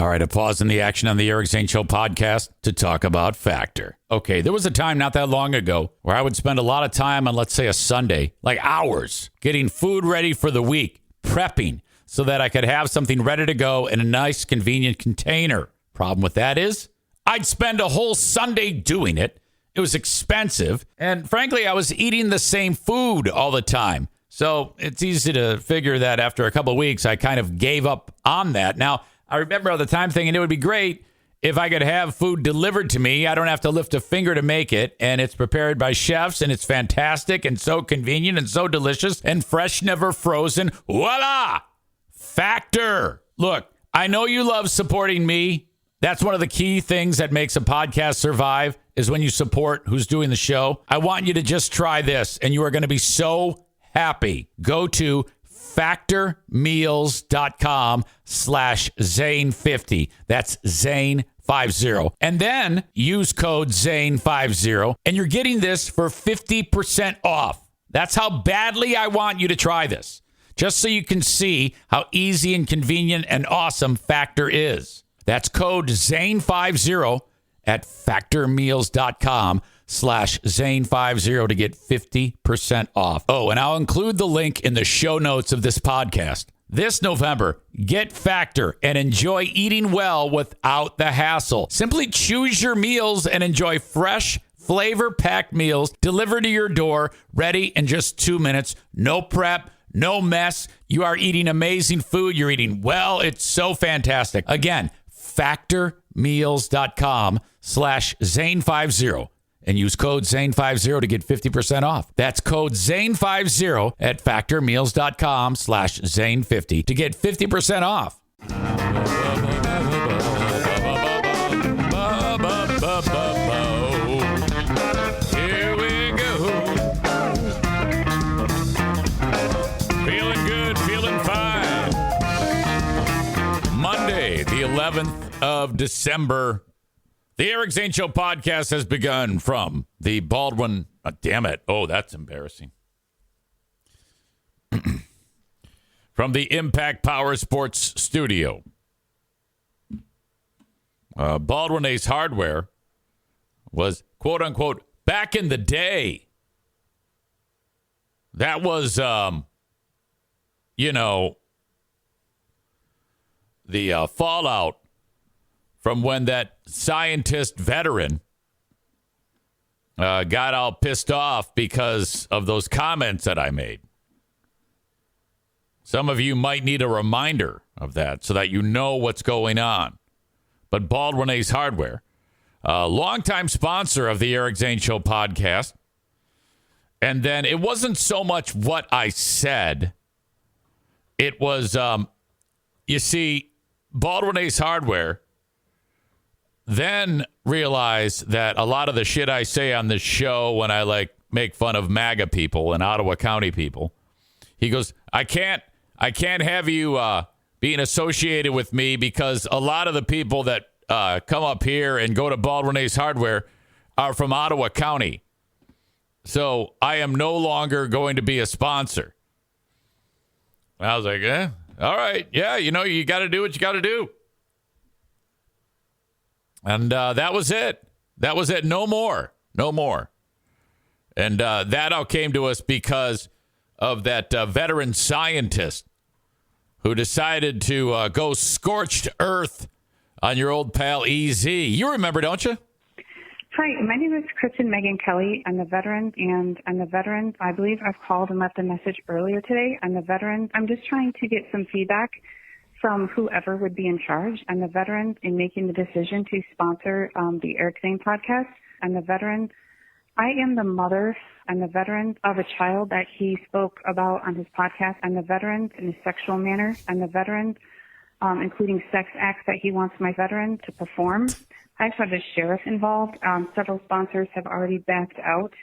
All right, a pause in the action on the Eric Zane Show podcast to talk about Factor. Okay, there was a time not that long ago where I would spend a lot of time on, let's say, a Sunday, like hours, getting food ready for the week, prepping so that I could have something ready to go in a nice, convenient container. Problem with that is I'd spend a whole Sunday doing it. It was expensive. And frankly, I was eating the same food all the time. So it's easy to figure that after a couple of weeks, I kind of gave up on that. Now, I remember all the time thinking it would be great if I could have food delivered to me. I don't have to lift a finger to make it, and it's prepared by chefs, and it's fantastic and so convenient and so delicious and fresh, never frozen. Voila! Factor. Look, I know you love supporting me. That's one of the key things that makes a podcast survive is when you support who's doing the show. I want you to just try this, and you are going to be so happy. Go to factormeals.com/Zane50. That's Zane50. And then use code Zane50, and you're getting this for 50% off. That's how badly I want you to try this, just so you can see how easy and convenient and awesome Factor is. That's code Zane50 at factormeals.com/Zane50 to get 50% off. Oh, and I'll include the link in the show notes of this podcast. This November, get Factor and enjoy eating well without the hassle. Simply choose your meals and enjoy fresh, flavor-packed meals delivered to your door, ready in just 2 minutes. No prep, no mess. You are eating amazing food. You're eating well. It's so fantastic. Again, factormeals.com/Zane50 and use code Zane50 to get 50% off. That's code Zane50 at factormeals.com/Zane50 to get 50% off. Here we go. Feeling good, feeling fine. Monday, the 11th of December. The Eric Zane Show podcast has begun from the Baldwin. Oh, damn it. Oh, that's embarrassing. From the Impact Power Sports Studio. Baldwin Ace Hardware was, quote unquote, back in the day. That was, the fallout from when that scientist veteran got all pissed off because of those comments that I made. Some of you might need a reminder of that so that you know what's going on. But Baldwin Ace Hardware, a longtime sponsor of the Eric Zane Show podcast. And then it wasn't so much what I said. It was, you see, Baldwin Ace Hardware then realized that a lot of the shit I say on this show when I make fun of MAGA people and Ottawa County people, he goes, I can't have you being associated with me because a lot of the people that come up here and go to Baldwin Ace Hardware are from Ottawa County. So I am no longer going to be a sponsor. I was like, all right. Yeah, you got to do what you got to do. And that was it. That was it. No more. No more. And that all came to us because of that veteran scientist who decided to go scorched earth on your old pal EZ. You remember, don't you? Hi, my name is Kristen Megan Kelly. I'm the veteran, and I'm the veteran. I believe I've called and left a message earlier today. I'm the veteran. I'm just trying to get some feedback from whoever would be in charge. I'm the veteran in making the decision to sponsor the Eric Zane podcast. I'm the veteran. I am the mother. I'm the veteran of a child that he spoke about on his podcast. I'm the veteran in a sexual manner. I'm the veteran, including sex acts that he wants my veteran to perform. I actually have the sheriff involved. Several sponsors have already backed out.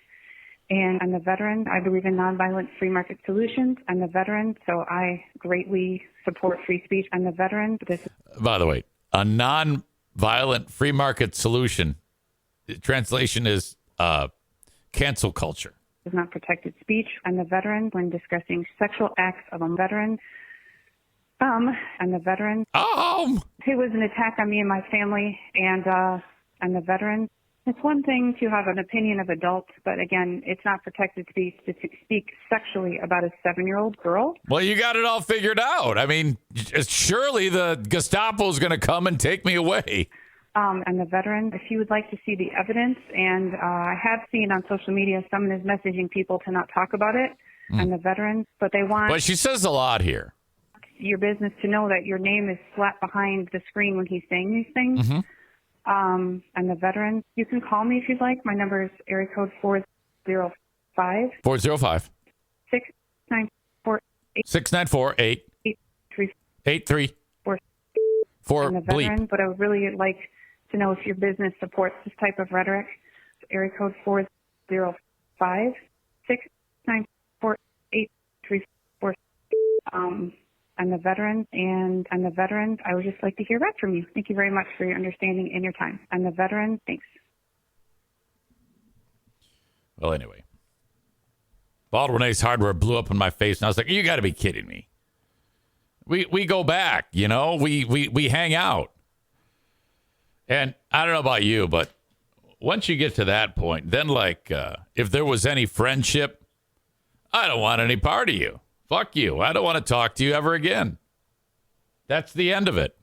And I'm the veteran. I believe in nonviolent free market solutions. I'm the veteran, so I greatly support free speech. I'm the veteran. By the way, a nonviolent free market solution, translation is cancel culture. Is not protected speech. I'm the veteran when discussing sexual acts of a veteran. I'm the veteran. It was an attack on me and my family, and I'm the veteran. It's one thing to have an opinion of adults, but again, it's not protected to speak sexually about a 7-year-old girl. Well, you got it all figured out. I mean, surely the Gestapo's going to come and take me away. I'm the veteran. If you would like to see the evidence, and I have seen on social media someone is messaging people to not talk about it. I'm the veteran, but they want... But she says a lot here. ...your business to know that your name is slapped behind the screen when he's saying these things. Mm-hmm. I'm the veteran. You can call me if you'd like. My number is area code 405. 405. 694 694 8344. I'm the veteran, but I would really like to know if your business supports this type of rhetoric. Area code 405 694 8344. I'm the veteran, and I'm the veteran. I would just like to hear back from you. Thank you very much for your understanding and your time. I'm the veteran. Thanks. Well, anyway, Bald Renee's hardware blew up in my face, and I was like, you got to be kidding me. We go back, you know, we hang out. And I don't know about you, but once you get to that point, then like if there was any friendship, I don't want any part of you. Fuck you. I don't want to talk to you ever again. That's the end of it.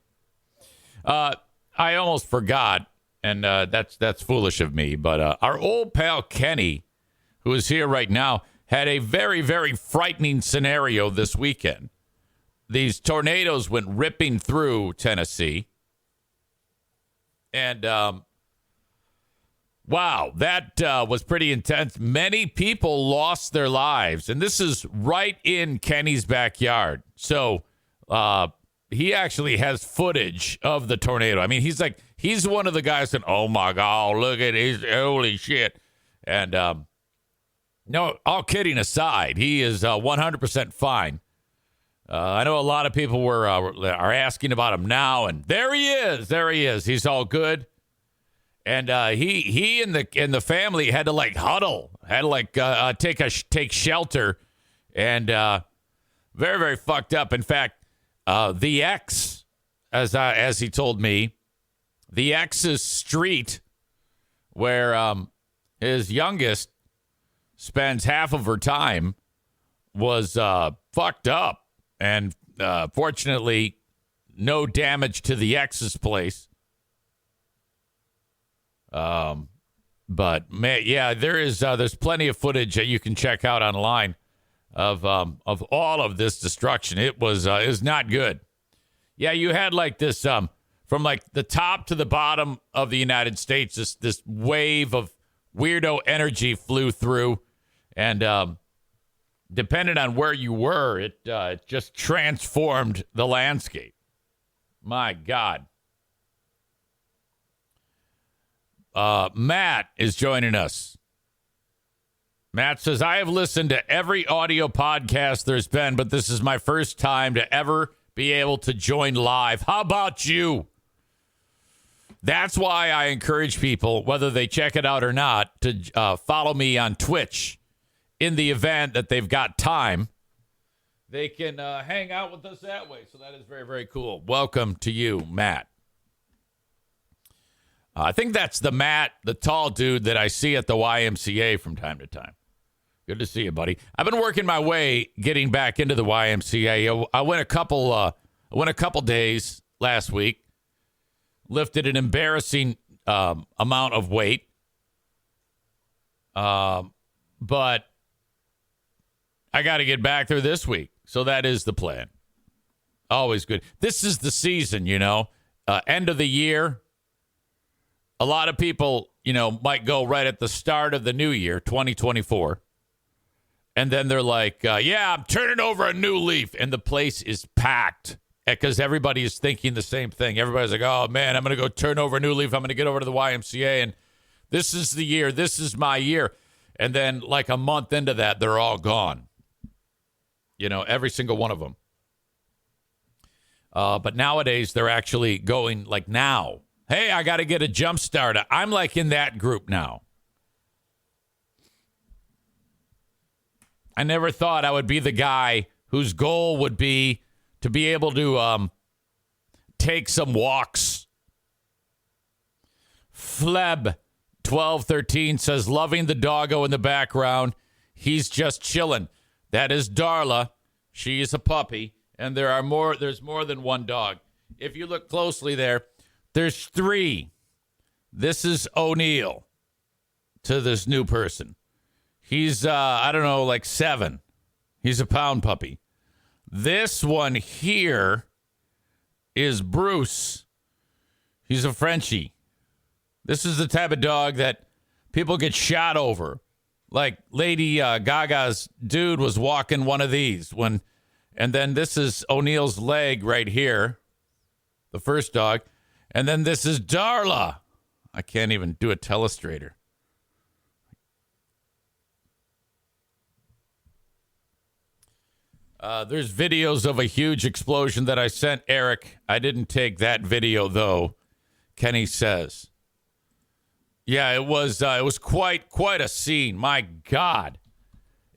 I almost forgot, and that's foolish of me, but our old pal Kenny, who is here right now, had a very, very frightening scenario this weekend. These tornadoes went ripping through Tennessee. And, wow, that was pretty intense. Many people lost their lives. And this is right in Kenny's backyard. So he actually has footage of the tornado. I mean, he's one of the guys saying, oh, my God, look at his, holy shit. And no, all kidding aside, he is 100% fine. I know a lot of people are asking about him now, and there he is. There he is. He's all good. And he and the family had to like huddle, had to like take shelter, and very, very fucked up. In fact, the ex, as he told me, the ex's street where his youngest spends half of her time was fucked up. And fortunately, no damage to the ex's place. But man, yeah, there's plenty of footage that you can check out online of all of this destruction. It was not good. Yeah, you had like this from like the top to the bottom of the United States. This wave of weirdo energy flew through, and depending on where you were, it just transformed the landscape. My God. Matt is joining us. Matt says, I have listened to every audio podcast there's been, but this is my first time to ever be able to join live. How about you? That's why I encourage people, whether they check it out or not, to follow me on Twitch. In the event that they've got time, they can hang out with us that way. So that is very, very cool. Welcome to you, Matt. I think that's the Matt, the tall dude that I see at the YMCA from time to time. Good to see you, buddy. I've been working my way getting back into the YMCA. I went a couple days last week, lifted an embarrassing amount of weight, but I got to get back there this week. So that is the plan. Always good. This is the season, you know, end of the year. A lot of people, you know, might go right at the start of the new year, 2024. And then they're like, yeah, I'm turning over a new leaf. And the place is packed because everybody is thinking the same thing. Everybody's like, oh, man, I'm going to go turn over a new leaf. I'm going to get over to the YMCA. And this is the year. This is my year. And then like a month into that, they're all gone. You know, every single one of them. But nowadays, they're actually going like now. Hey, I got to get a jump start. I'm like in that group now. I never thought I would be the guy whose goal would be to to be able to take some walks. Fleb1213 says, loving the doggo in the background. He's just chilling. That is Darla. She is a puppy, and there's more than one dog. If you look closely there's 3. This is O'Neill to this new person. He's, I don't know, like 7. He's a pound puppy. This one here is Bruce. He's a Frenchie. This is the type of dog that people get shot over. Like Lady Gaga's dude was walking one of these and then this is O'Neill's leg right here, the first dog. And then this is Darla. I can't even do a telestrator. There's videos of a huge explosion that I sent Eric. I didn't take that video, though, Kenny says. Yeah, it was quite a scene. My God,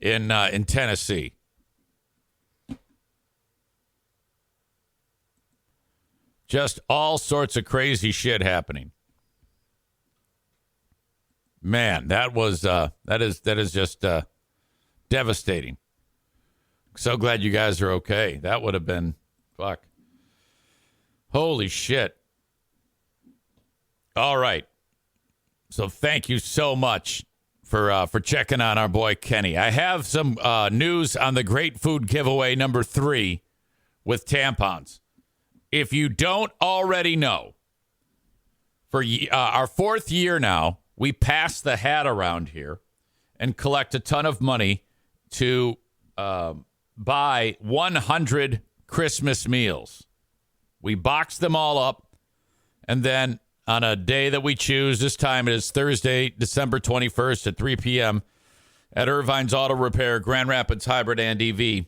in Tennessee. Just all sorts of crazy shit happening. Man, that is just devastating. So glad you guys are okay. That would have been fuck. Holy shit. All right. So thank you so much for checking on our boy Kenny. I have some news on the Great Food Giveaway number 3 with tampons. If you don't already know, for our 4th year now, we pass the hat around here and collect a ton of money to buy 100 Christmas meals. We box them all up, and then on a day that we choose, this time it is Thursday, December 21st at 3 p.m. at Irvine's Auto Repair, Grand Rapids Hybrid and EV.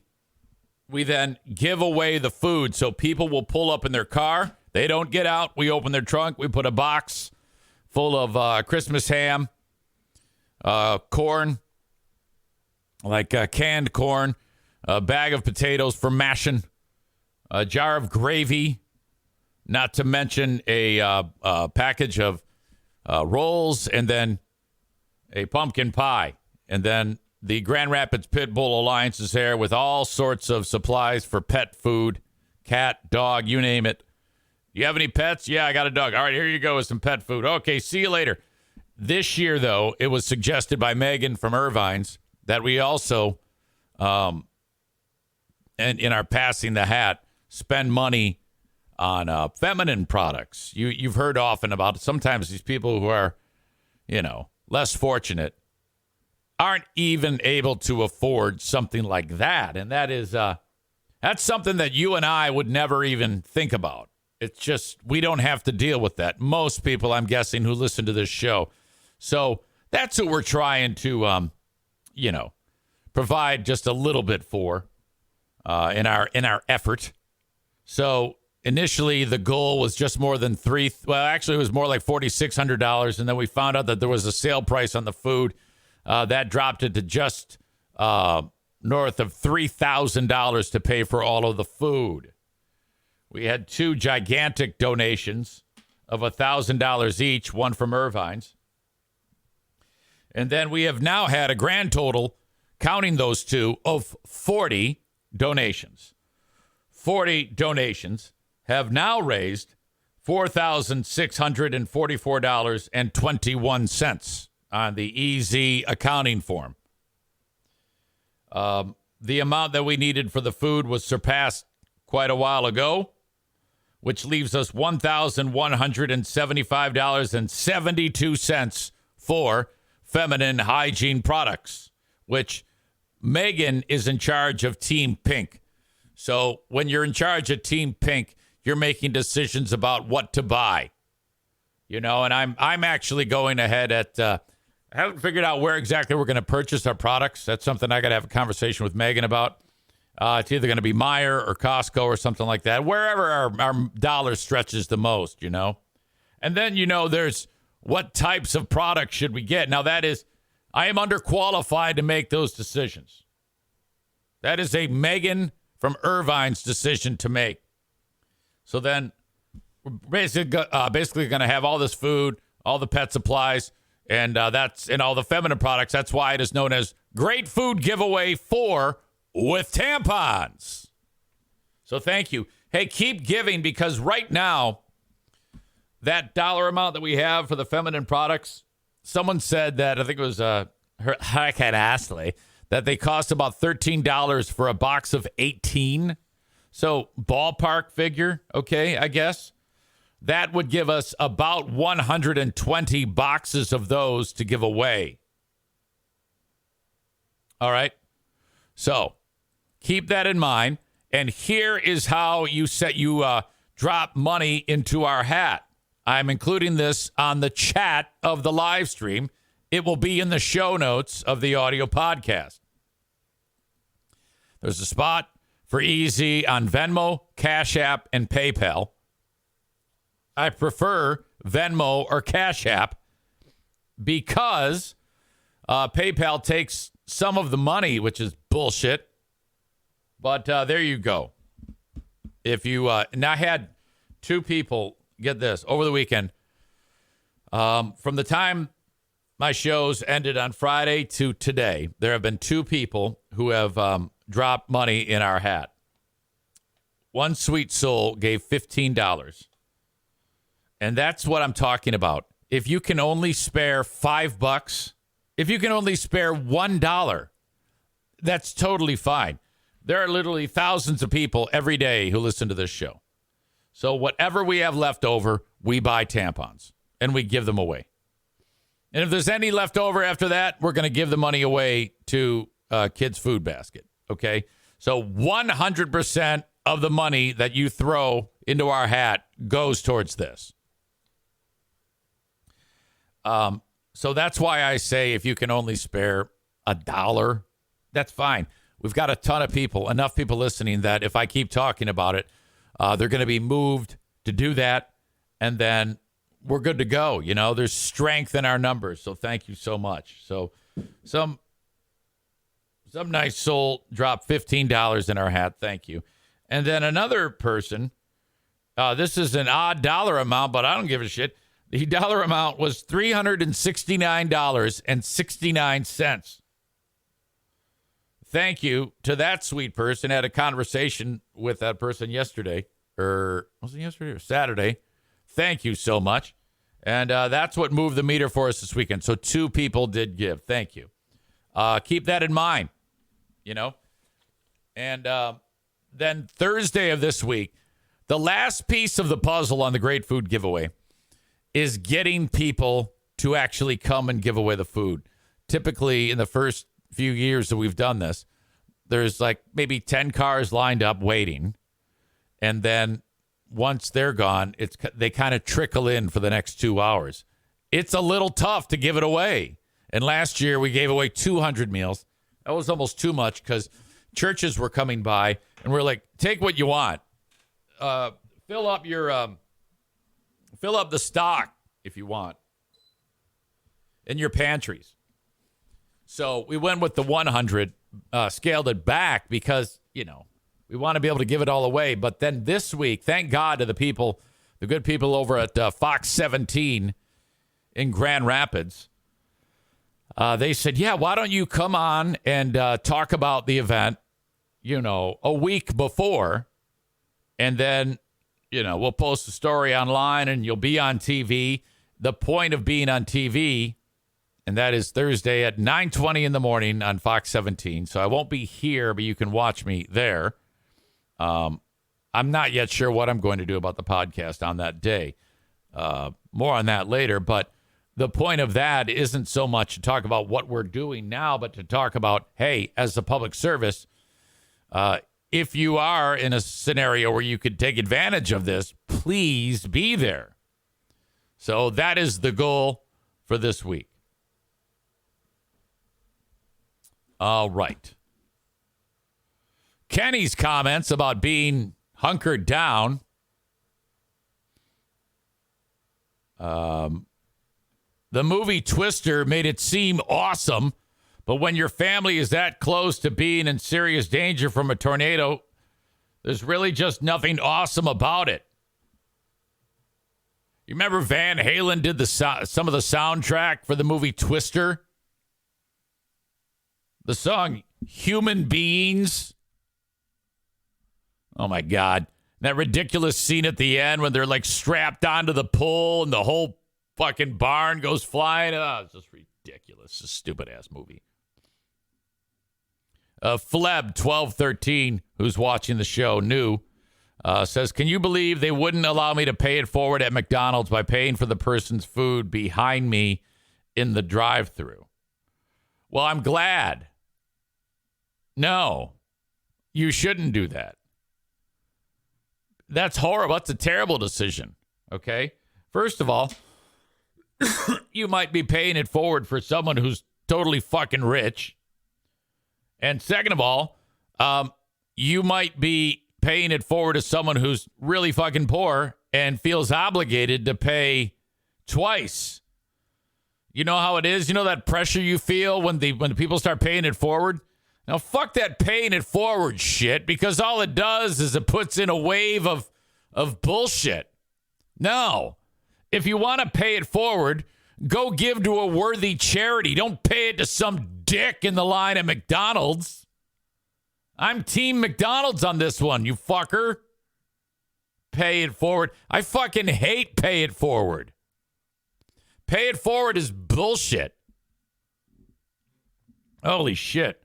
We then give away the food, so people will pull up in their car. They don't get out. We open their trunk. We put a box full of Christmas ham, corn, like canned corn, a bag of potatoes for mashing, a jar of gravy, not to mention a package of rolls, and then a pumpkin pie. And then the Grand Rapids Pit Bull Alliance is there with all sorts of supplies for pet food, cat, dog, you name it. You have any pets? Yeah, I got a dog. All right, here you go with some pet food. Okay, see you later. This year, though, it was suggested by Megan from Irvine's that we also, and in our passing the hat, spend money on feminine products. You've heard often about it. Sometimes these people who are, less fortunate aren't even able to afford something like that. And that is, that's something that you and I would never even think about. It's just, we don't have to deal with that. Most people, I'm guessing, who listen to this show. So that's what we're trying to, provide just a little bit for in our effort. So initially, the goal was just more than it was more like $4,600. And then we found out that there was a sale price on the food. That dropped it to just north of $3,000 to pay for all of the food. We had 2 gigantic donations of $1,000 each, one from Irvine's. And then we have now had a grand total, counting those 2, of 40 donations. 40 donations have now raised $4,644.21 on the EZ accounting form. The amount that we needed for the food was surpassed quite a while ago, which leaves us $1,175.72 for feminine hygiene products, which Megan is in charge of Team Pink. So when you're in charge of Team Pink, you're making decisions about what to buy. And I'm actually going ahead I haven't figured out where exactly we're going to purchase our products. That's something I got to have a conversation with Megan about. It's either going to be Meijer or Costco or something like that, wherever our dollar stretches the most, And then, there's what types of products should we get? Now, that is, I am underqualified to make those decisions. That is a Megan from Irvine's decision to make. So then we're basically going to have all this food, all the pet supplies, and that's in all the feminine products. That's why it is known as Great Food Giveaway 4 with tampons. So thank you. Hey, keep giving, because right now, that dollar amount that we have for the feminine products, someone said that, I think it was Hurricane Ashley, that they cost about $13 for a box of 18. So ballpark figure, okay, I guess. That would give us about 120 boxes of those to give away. All right. So keep that in mind. And here is how you drop money into our hat. I'm including this on the chat of the live stream. It will be in the show notes of the audio podcast. There's a spot for easy on Venmo, Cash App, and PayPal. I prefer Venmo or Cash App because PayPal takes some of the money, which is bullshit. But there you go. If you and I had two people, get this, over the weekend, from the time my shows ended on Friday to today, there have been two people who have dropped money in our hat. One sweet soul gave $15. And that's what I'm talking about. If you can only spare $5, if you can only spare $1, that's totally fine. There are literally thousands of people every day who listen to this show. So whatever we have left over, we buy tampons and we give them away. And if there's any left over after that, we're going to give the money away to Kids Food Basket. Okay? So 100% of the money that you throw into our hat goes towards this. So that's why I say if you can only spare $1, that's fine. We've got a ton of people, enough people listening that if I keep talking about it, they're going to be moved to do that. And then we're good to go. You know, there's strength in our numbers. So thank you so much. So some nice soul dropped $15 in our hat. Thank you. And then another person, this is an odd dollar amount, but I don't give a shit. The dollar amount was $369.69. Thank you to that sweet person. I had a conversation with that person yesterday, or was it yesterday or Saturday? Thank you so much. And that's what moved the meter for us this weekend. So two people did give. Thank you. Keep that in mind, you know. And then Thursday of this week, the last piece of the puzzle on the Great Food Giveaway is getting people to actually come and give away the food. Typically, in the first few years that we've done this, there's like maybe 10 cars lined up waiting. And then once they're gone, they kind of trickle in for the next 2 hours. It's a little tough to give it away. And last year we gave away 200 meals. That was almost too much because churches were coming by and we're like, take what you want. Fill up the stock if you want in your pantries. So we went with the 100, scaled it back because, you know, we want to be able to give it all away. But then this week, thank God to the good people over at Fox 17 in Grand Rapids. They said, yeah, why don't you come on and talk about the event, you know, a week before. And then, you know, we'll post a story online and you'll be on TV. The point of being on TV, and that is Thursday at 9:20 in the morning on Fox 17. So I won't be here, but you can watch me there. I'm not yet sure what I'm going to do about the podcast on that day. More on that later. But the point of that isn't so much to talk about what we're doing now, but to talk about, hey, as a public service, if you are in a scenario where you could take advantage of this, please be there. So that is the goal for this week. All right. Kenny's comments about being hunkered down. The movie Twister made it seem awesome, but when your family is that close to being in serious danger from a tornado, There's really just nothing awesome about it. You remember Van Halen did some of the soundtrack for the movie Twister? The song Human Beings. Oh, my God. That ridiculous scene at the end when they're like strapped onto the pole and the whole fucking barn goes flying. Oh, it's just ridiculous. It's a stupid-ass movie. Fleb1213, who's watching the show, new, says, can you believe they wouldn't allow me to pay it forward at McDonald's by paying for the person's food behind me in the drive-thru? Well, I'm glad. No, you shouldn't do that. That's horrible. That's a terrible decision, okay? First of all, you might be paying it forward for someone who's totally fucking rich. And second of all, you might be paying it forward to someone who's really fucking poor and feels obligated to pay twice. You know how it is? You know that pressure you feel when the people start paying it forward? Now, fuck that paying it forward shit, because all it does is it puts in a wave of bullshit. No. If you want to pay it forward, go give to a worthy charity. Don't pay it to some dick in the line at McDonald's. I'm Team McDonald's on this one, you fucker. Pay it forward. I fucking hate pay it forward. Pay it forward is bullshit. Holy shit.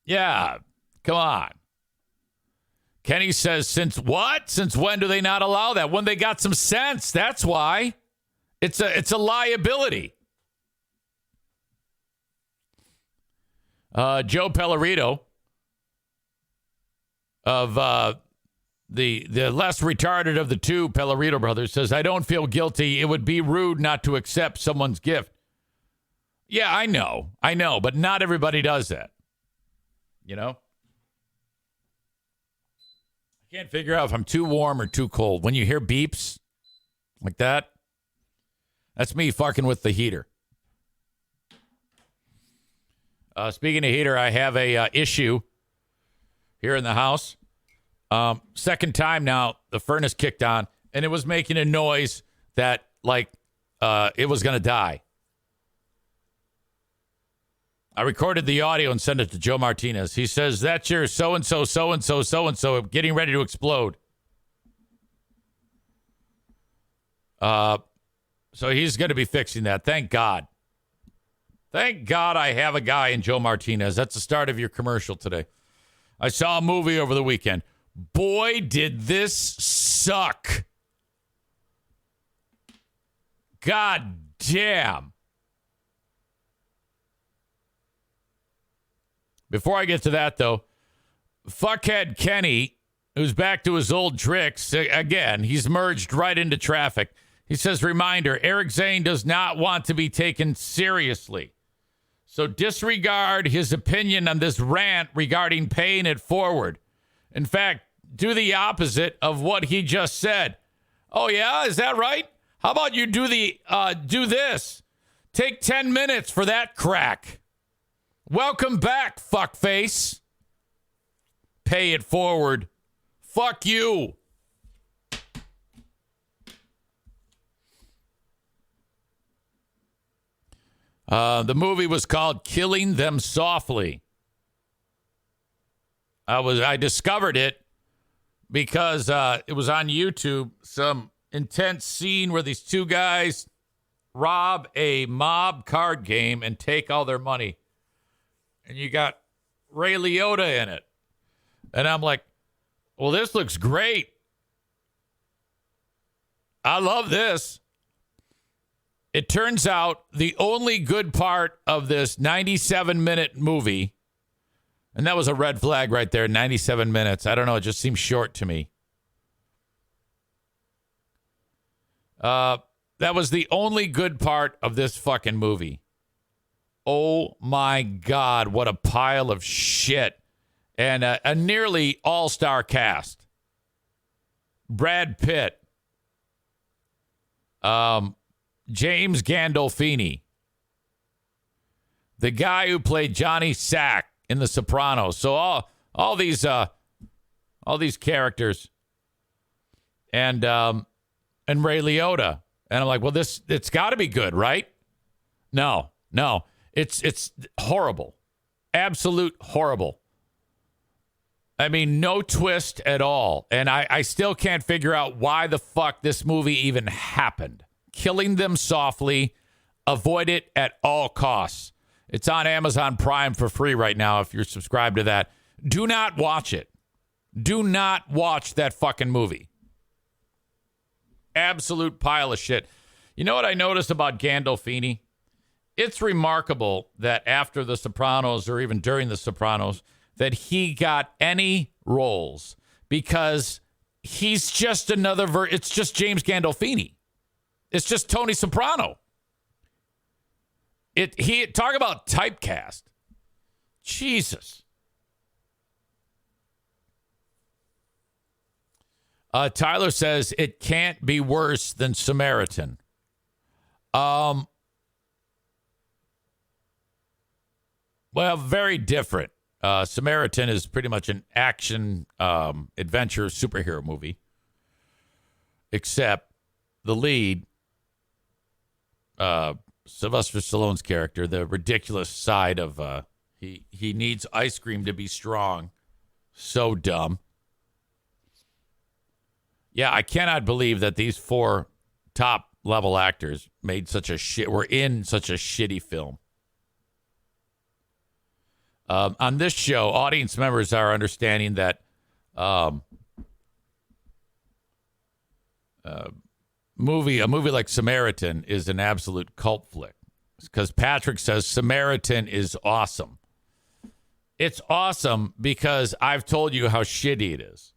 Yeah, come on. Kenny says, since what? Since when do they not allow that? When they got some sense, that's why. It's a liability. Joe Pellerito of the less retarded of the two Pellerito brothers says, I don't feel guilty. It would be rude not to accept someone's gift. Yeah, I know, but not everybody does that. You know? I can't figure out if I'm too warm or too cold. When you hear beeps like that, that's me fucking with the heater. Speaking of heater, I have a issue here in the house. Second time now, the furnace kicked on, and it was making a noise that, like, it was going to die. I recorded the audio and sent it to Joe Martinez. He says, that's your so-and-so, so-and-so, so-and-so getting ready to explode. So he's going to be fixing that. Thank God. Thank God I have a guy in Joe Martinez. That's the start of your commercial today. I saw a movie over the weekend. Boy, did this suck. God damn. Before I get to that, though, fuckhead Kenny, who's back to his old tricks, again, he's merged right into traffic. He says, reminder, Eric Zane does not want to be taken seriously. So disregard his opinion on this rant regarding paying it forward. In fact, do the opposite of what he just said. Oh, yeah? Is that right? How about you do this? Take 10 minutes for that crack. Welcome back, fuckface. Pay it forward. Fuck you. The movie was called Killing Them Softly. I discovered it because it was on YouTube. Some intense scene where these two guys rob a mob card game and take all their money. And you got Ray Liotta in it. And I'm like, well, this looks great. I love this. It turns out the only good part of this 97-minute movie, and that was a red flag right there, 97 minutes. I don't know. It just seems short to me. That was the only good part of this fucking movie. Oh, my God, what a pile of shit. And a nearly all-star cast. Brad Pitt. James Gandolfini. The guy who played Johnny Sack in The Sopranos. So all these All these characters. And Ray Liotta. And I'm like, well, it's got to be good, right? No. It's horrible. Absolute horrible. I mean, no twist at all. And I still can't figure out why the fuck this movie even happened. Killing them softly. Avoid it at all costs. It's on Amazon Prime for free right now if you're subscribed to that. Do not watch it. Do not watch that fucking movie. Absolute pile of shit. You know what I noticed about Gandolfini? It's remarkable that after The Sopranos or even during The Sopranos that he got any roles because he's just another it's just James Gandolfini. It's just Tony Soprano. He talk about typecast. Jesus. Tyler says it can't be worse than Samaritan. Well, very different. Samaritan is pretty much an action adventure superhero movie, except the lead, Sylvester Stallone's character, the ridiculous side of he needs ice cream to be strong. So dumb. Yeah, I cannot believe that these four top level actors made such a were in such a shitty film. On this show, audience members are understanding that a movie like Samaritan is an absolute cult flick because Patrick says Samaritan is awesome. It's awesome because I've told you how shitty it is.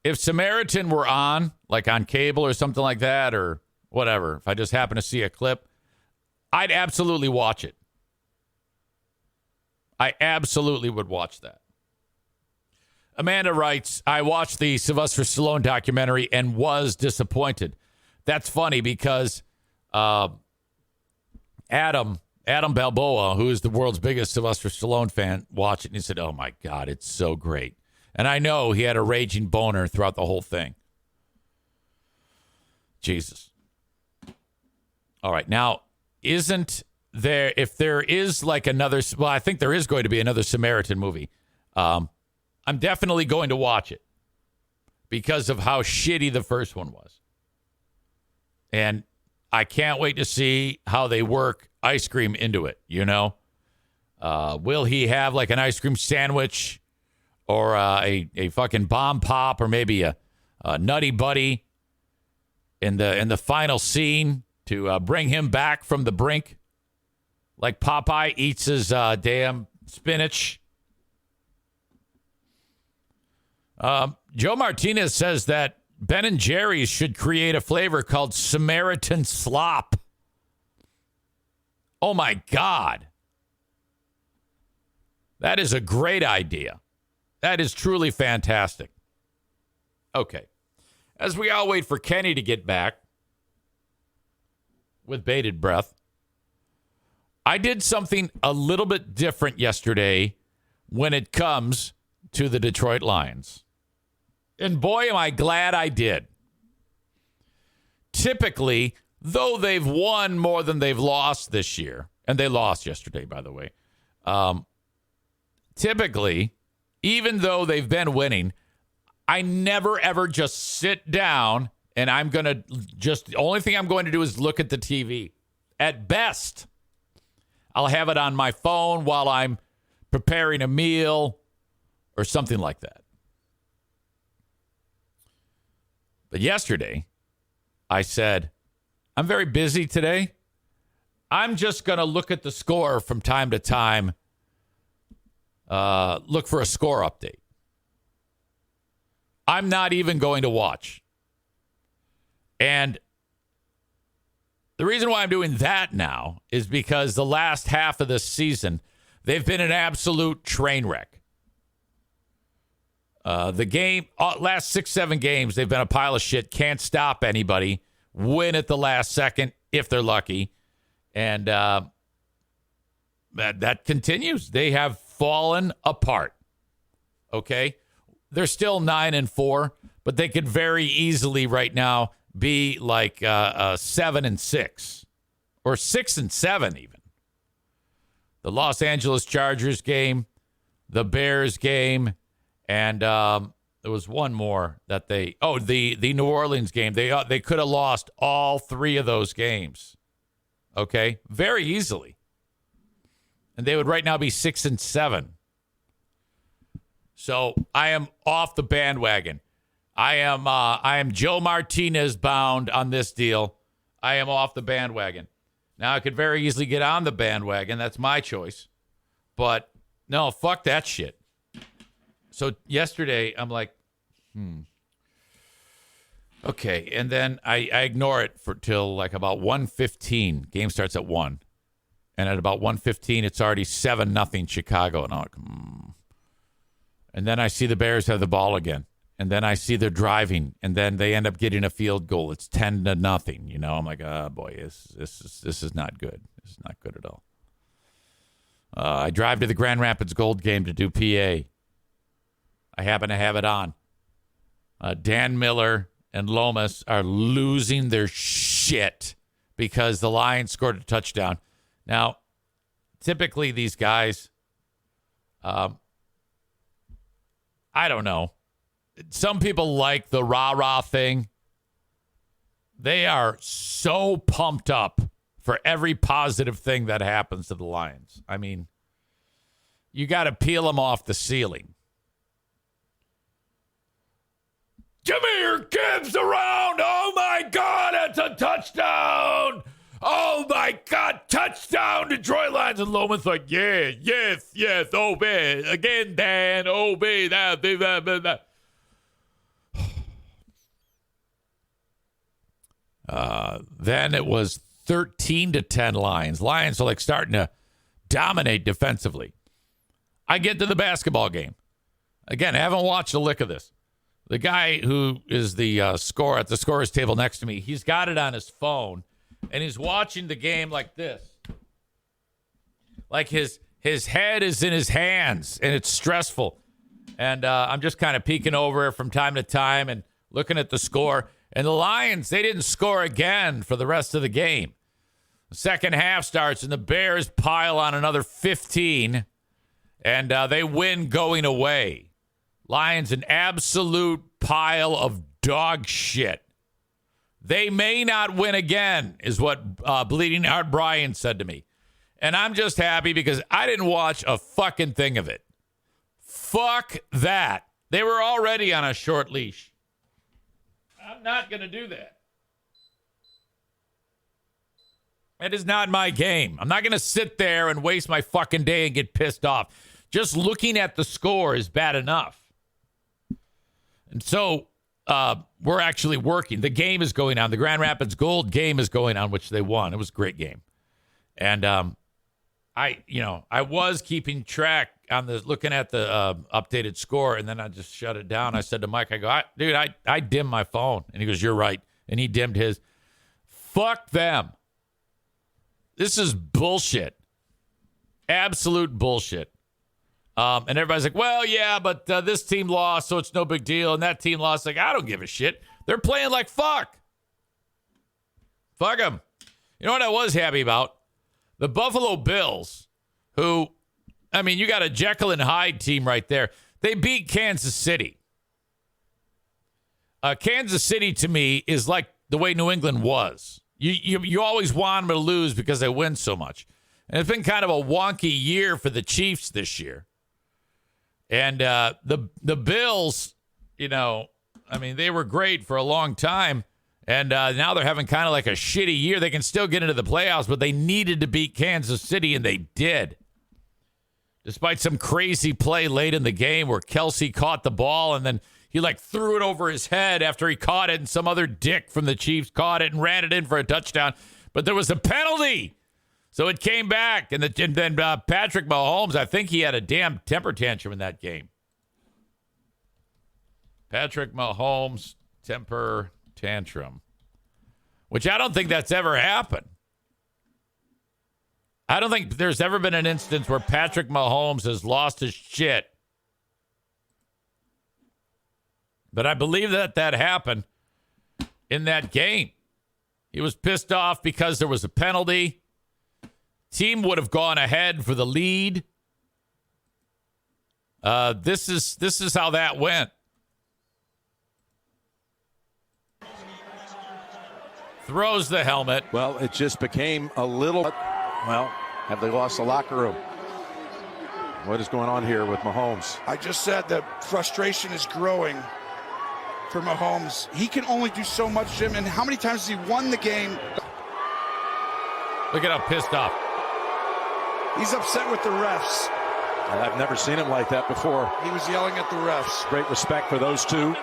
If Samaritan were on, like on cable or something like that or whatever, if I just happen to see a clip, I'd absolutely watch it. I absolutely would watch that. Amanda writes, I watched the Sylvester Stallone documentary and was disappointed. That's funny because Adam Balboa, who is the world's biggest Sylvester Stallone fan, watched it and he said, oh my God, it's so great. And I know he had a raging boner throughout the whole thing. Jesus. All right. Now, if there is like another, well, I think there is going to be another Samaritan movie. I'm definitely going to watch it because of how shitty the first one was. And I can't wait to see how they work ice cream into it, you know? Will he have like an ice cream sandwich or a fucking bomb pop or maybe a Nutty Buddy in the final scene to bring him back from the brink? Like Popeye eats his damn spinach. Joe Martinez says that Ben & Jerry's should create a flavor called Samaritan Slop. Oh, my God. That is a great idea. That is truly fantastic. Okay. As we all wait for Kenny to get back with bated breath, I did something a little bit different yesterday when it comes to the Detroit Lions. And boy, am I glad I did. Typically, though they've won more than they've lost this year, and they lost yesterday, by the way, typically, even though they've been winning, I never, ever just sit down and the only thing I'm going to do is look at the TV. At best, I'll have it on my phone while I'm preparing a meal or something like that. But yesterday, I said, I'm very busy today. I'm just going to look at the score from time to time. Look for a score update. I'm not even going to watch. And the reason why I'm doing that now is because the last half of this season, they've been an absolute train wreck. Last 6-7 games, they've been a pile of shit. Can't stop anybody. Win at the last second if they're lucky. And that continues. They have fallen apart. Okay? they're still 9-4, but they could very easily right now be like 7-6 or 6-7 even. The Los Angeles Chargers game, the Bears game, and there was one more that the New Orleans game. They could have lost all three of those games. Okay, very easily, and they would right now be 6-7. So I am off the bandwagon. I am Joe Martinez bound on this deal. I am off the bandwagon. Now I could very easily get on the bandwagon. That's my choice, but no, fuck that shit. So yesterday, I'm like, okay. And then I ignore it till like about 1:15. Game starts at 1. And at about 1:15, it's already 7-0 Chicago. And I'm like, And then I see the Bears have the ball again. And then I see they're driving. And then they end up getting a field goal. It's 10-0. You know, I'm like, oh, boy, this is not good. This is not good at all. I drive to the Grand Rapids Gold game to do PA. I happen to have it on. Dan Miller and Lomas are losing their shit because the Lions scored a touchdown. Now, typically these guys, I don't know. Some people like the rah-rah thing. They are so pumped up for every positive thing that happens to the Lions. I mean, you got to peel them off the ceiling. Jameer Gibbs around. Oh, my God, it's a touchdown. Oh, my God, touchdown. Detroit Lions. And Loman's like, yeah, yes, obey. Again, Dan, obey that. Then it was 13-10 Lions. Lions are like starting to dominate defensively. I get to the basketball game. Again, I haven't watched a lick of this. The guy who is the scorer at the scorer's table next to me, he's got it on his phone, and he's watching the game like this. Like his head is in his hands, and it's stressful. And I'm just kind of peeking over from time to time and looking at the score. And the Lions, they didn't score again for the rest of the game. The second half starts, and the Bears pile on another 15, and they win going away. Lions, an absolute pile of dog shit. They may not win again, is what Bleeding Heart Brian said to me. And I'm just happy because I didn't watch a fucking thing of it. Fuck that. They were already on a short leash. I'm not going to do that. That is not my game. I'm not going to sit there and waste my fucking day and get pissed off. Just looking at the score is bad enough. And so we're actually working. The game is going on. The Grand Rapids Gold game is going on, which they won. It was a great game. And I was keeping track on looking at the updated score, and then I just shut it down. I said to Mike, I go, dude, I dimmed my phone. And he goes, you're right. And he dimmed his. Fuck them. This is bullshit. Absolute bullshit. And everybody's like, well, yeah, but this team lost, so it's no big deal. And that team lost. Like, I don't give a shit. They're playing like fuck. Fuck them. You know what I was happy about? The Buffalo Bills, who, I mean, you got a Jekyll and Hyde team right there. They beat Kansas City. Kansas City, to me, is like the way New England was. You always want them to lose because they win so much. And it's been kind of a wonky year for the Chiefs this year. And the Bills, I mean, they were great for a long time. And now they're having kind of like a shitty year. They can still get into the playoffs, but they needed to beat Kansas City, and they did. Despite some crazy play late in the game where Kelsey caught the ball, and then he threw it over his head after he caught it, and some other dick from the Chiefs caught it and ran it in for a touchdown. But there was a penalty. So it came back, and then Patrick Mahomes, I think he had a damn temper tantrum in that game. Patrick Mahomes, temper tantrum, which I don't think that's ever happened. I don't think there's ever been an instance where Patrick Mahomes has lost his shit But I believe that happened in that game. He was pissed off because there was a penalty. Team would have gone ahead for the lead. This is how that went. Throws the helmet. Well, it just became a little... Well, have they lost the locker room? What is going on here with Mahomes? I just said that frustration is growing for Mahomes. He can only do so much, Jim, and how many times has he won the game? Look at how pissed off. He's upset with the refs. I've never seen him like that before. He was yelling at the refs. Great respect for those two.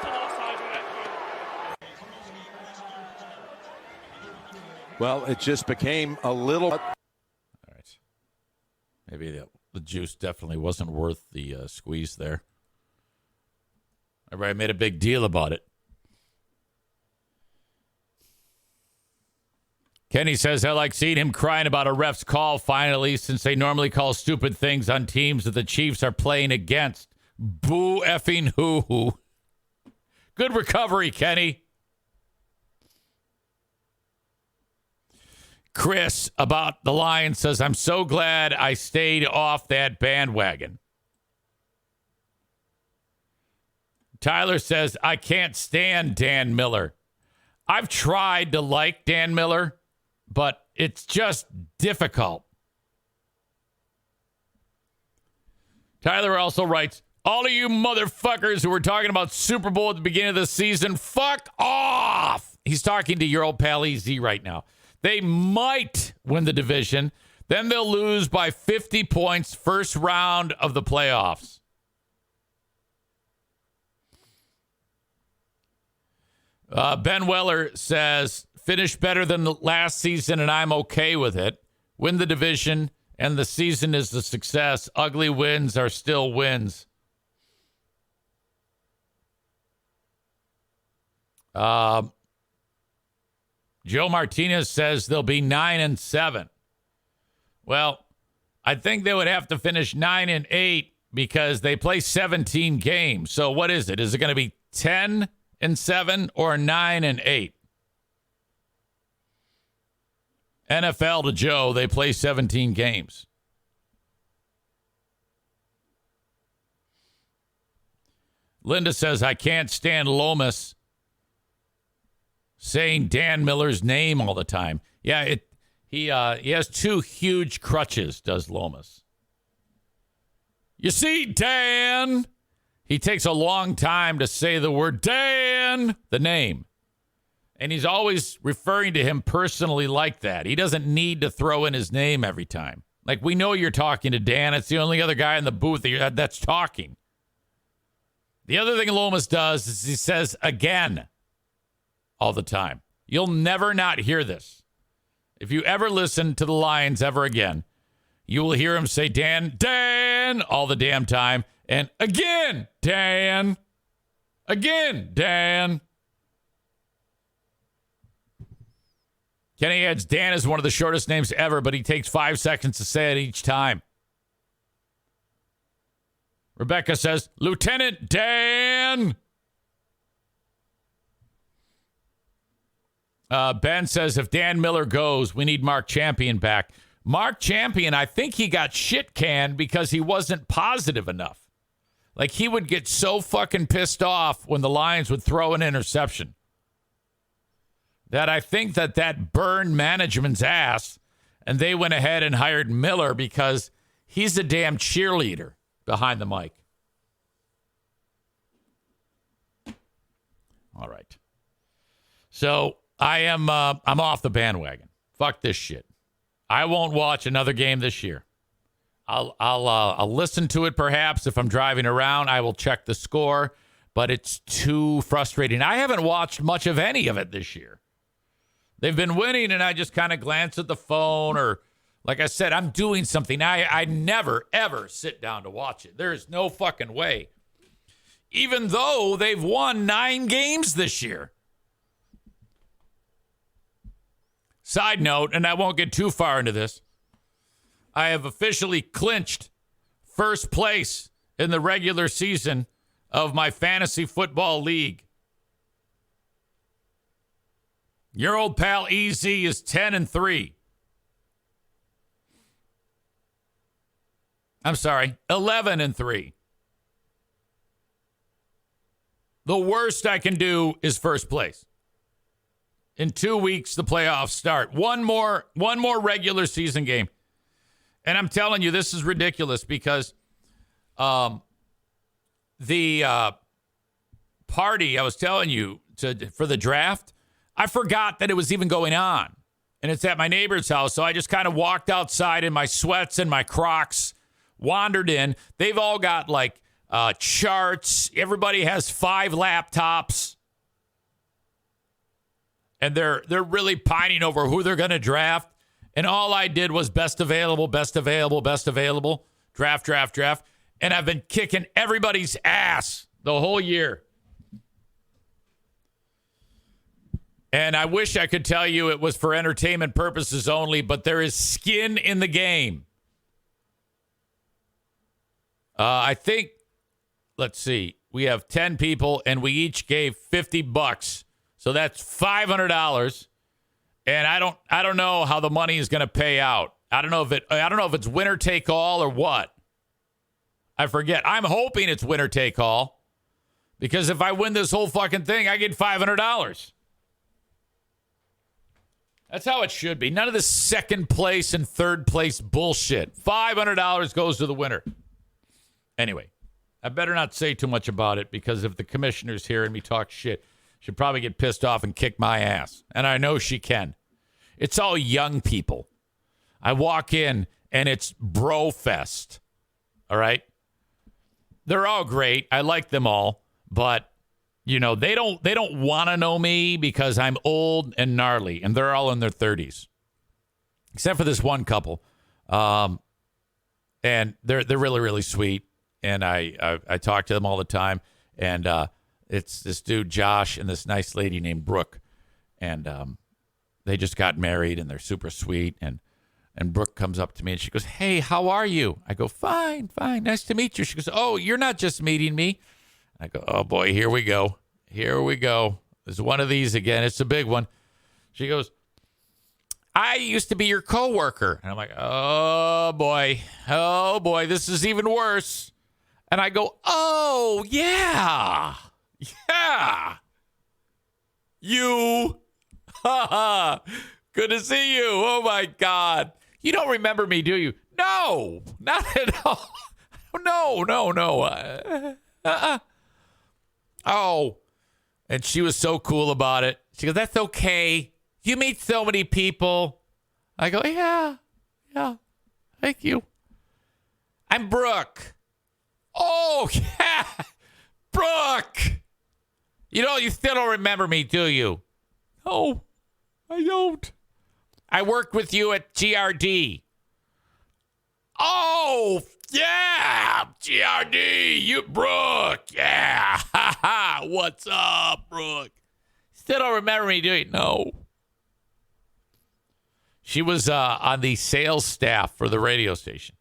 Well, it just became a little... All right. Maybe the juice definitely wasn't worth the squeeze there. Everybody made a big deal about it. Kenny says, I like seeing him crying about a ref's call finally, since they normally call stupid things on teams that the Chiefs are playing against. Boo effing hoo-hoo. Good recovery, Kenny. Chris, about the Lions, says, I'm so glad I stayed off that bandwagon. Tyler says, I can't stand Dan Miller. I've tried to like Dan Miller, but it's just difficult. Tyler also writes, all of you motherfuckers who were talking about Super Bowl at the beginning of the season, fuck off. He's talking to your old pal EZ right now. They might win the division. Then they'll lose by 50 points first round of the playoffs. Ben Weller says, finish better than the last season, and I'm okay with it. Win the division, and the season is a success. Ugly wins are still wins. Joe Martinez says they'll be 9-7. Well, I think they would have to finish 9-8 because they play 17 games. So what is it? Is it going to be 10-7 or 9-8? NFL to Joe, they play 17 games. Linda says, I can't stand Lomas saying Dan Miller's name all the time. Yeah, he has two huge crutches, does Lomas. You see, Dan, he takes a long time to say the word Dan, the name. And he's always referring to him personally like that. He doesn't need to throw in his name every time. Like, we know you're talking to Dan. It's the only other guy in the booth that's talking. The other thing Lomas does is he says again all the time. You'll never not hear this. If you ever listen to the Lions ever again, you will hear him say Dan, Dan, all the damn time. And again, Dan. Again, Dan. Kenny adds, Dan is one of the shortest names ever, but he takes 5 seconds to say it each time. Rebecca says, Lieutenant Dan. Ben says, if Dan Miller goes, we need Mark Champion back. Mark Champion, I think he got shit canned because he wasn't positive enough. Like, he would get so fucking pissed off when the Lions would throw an interception that I think that burned management's ass, and they went ahead and hired Miller because he's a damn cheerleader behind the mic. All right. So I'm off the bandwagon. Fuck this shit. I won't watch another game this year. I'll listen to it perhaps if I'm driving around. I will check the score, but it's too frustrating. I haven't watched much of any of it this year. They've been winning, and I just kind of glance at the phone, or like I said, I'm doing something. I never, ever sit down to watch it. There is no fucking way. Even though they've won 9 games this year. Side note, and I won't get too far into this, I have officially clinched first place in the regular season of my fantasy football league. Your old pal EZ is 10-3. I'm sorry, 11-3. The worst I can do is first place. In 2 weeks, the playoffs start. One more regular season game. And I'm telling you, this is ridiculous because the party I was telling you for the draft, I forgot that it was even going on. And it's at my neighbor's house. So I just kind of walked outside in my sweats and my Crocs, wandered in. They've all got like charts. Everybody has 5 laptops. And they're really pining over who they're going to draft. And all I did was best available, draft. And I've been kicking everybody's ass the whole year. And I wish I could tell you it was for entertainment purposes only, but there is skin in the game. I think, let's see, we have 10 people and we each gave $50. So that's $500. And I don't know how the money is going to pay out. I don't know if it's winner take all or what. I forget. I'm hoping it's winner take all because if I win this whole fucking thing, I get $500. That's how it should be. None of this second place and third place bullshit. $500 goes to the winner. Anyway, I better not say too much about it because if the commissioner's hearing me talk shit, she'll probably get pissed off and kick my ass. And I know she can. It's all young people. I walk in and it's bro fest. All right? They're all great. I like them all. But, you know, they don't want to know me because I'm old and gnarly. And they're all in their 30s. Except for this one couple. And they're really, really sweet. And I talk to them all the time. And it's this dude, Josh, and this nice lady named Brooke. And they just got married, and they're super sweet. And Brooke comes up to me, and she goes, "Hey, how are you?" I go, Fine. Nice to meet you. She goes, "Oh, you're not just meeting me." I go, "Oh, boy, here we go. There's one of these again. It's a big one." She goes, "I used to be your coworker." And I'm like, oh, boy, this is even worse. And I go, "Oh, yeah. You. Good to see you. Oh, my God. You don't remember me, do you?" "No, not at all." No. Oh. And she was so cool about it. She goes, "That's okay. You meet so many people." I go, Yeah. Thank you. "I'm Brooke." "Oh, yeah. Brooke. You still don't remember me, do you?" "No, I don't." "I worked with you at GRD." "Oh, yeah, GRD. You, Brooke. Yeah. Ha ha. What's up, Brooke?" "Still don't remember me, do you?" "No." She was on the sales staff for the radio station.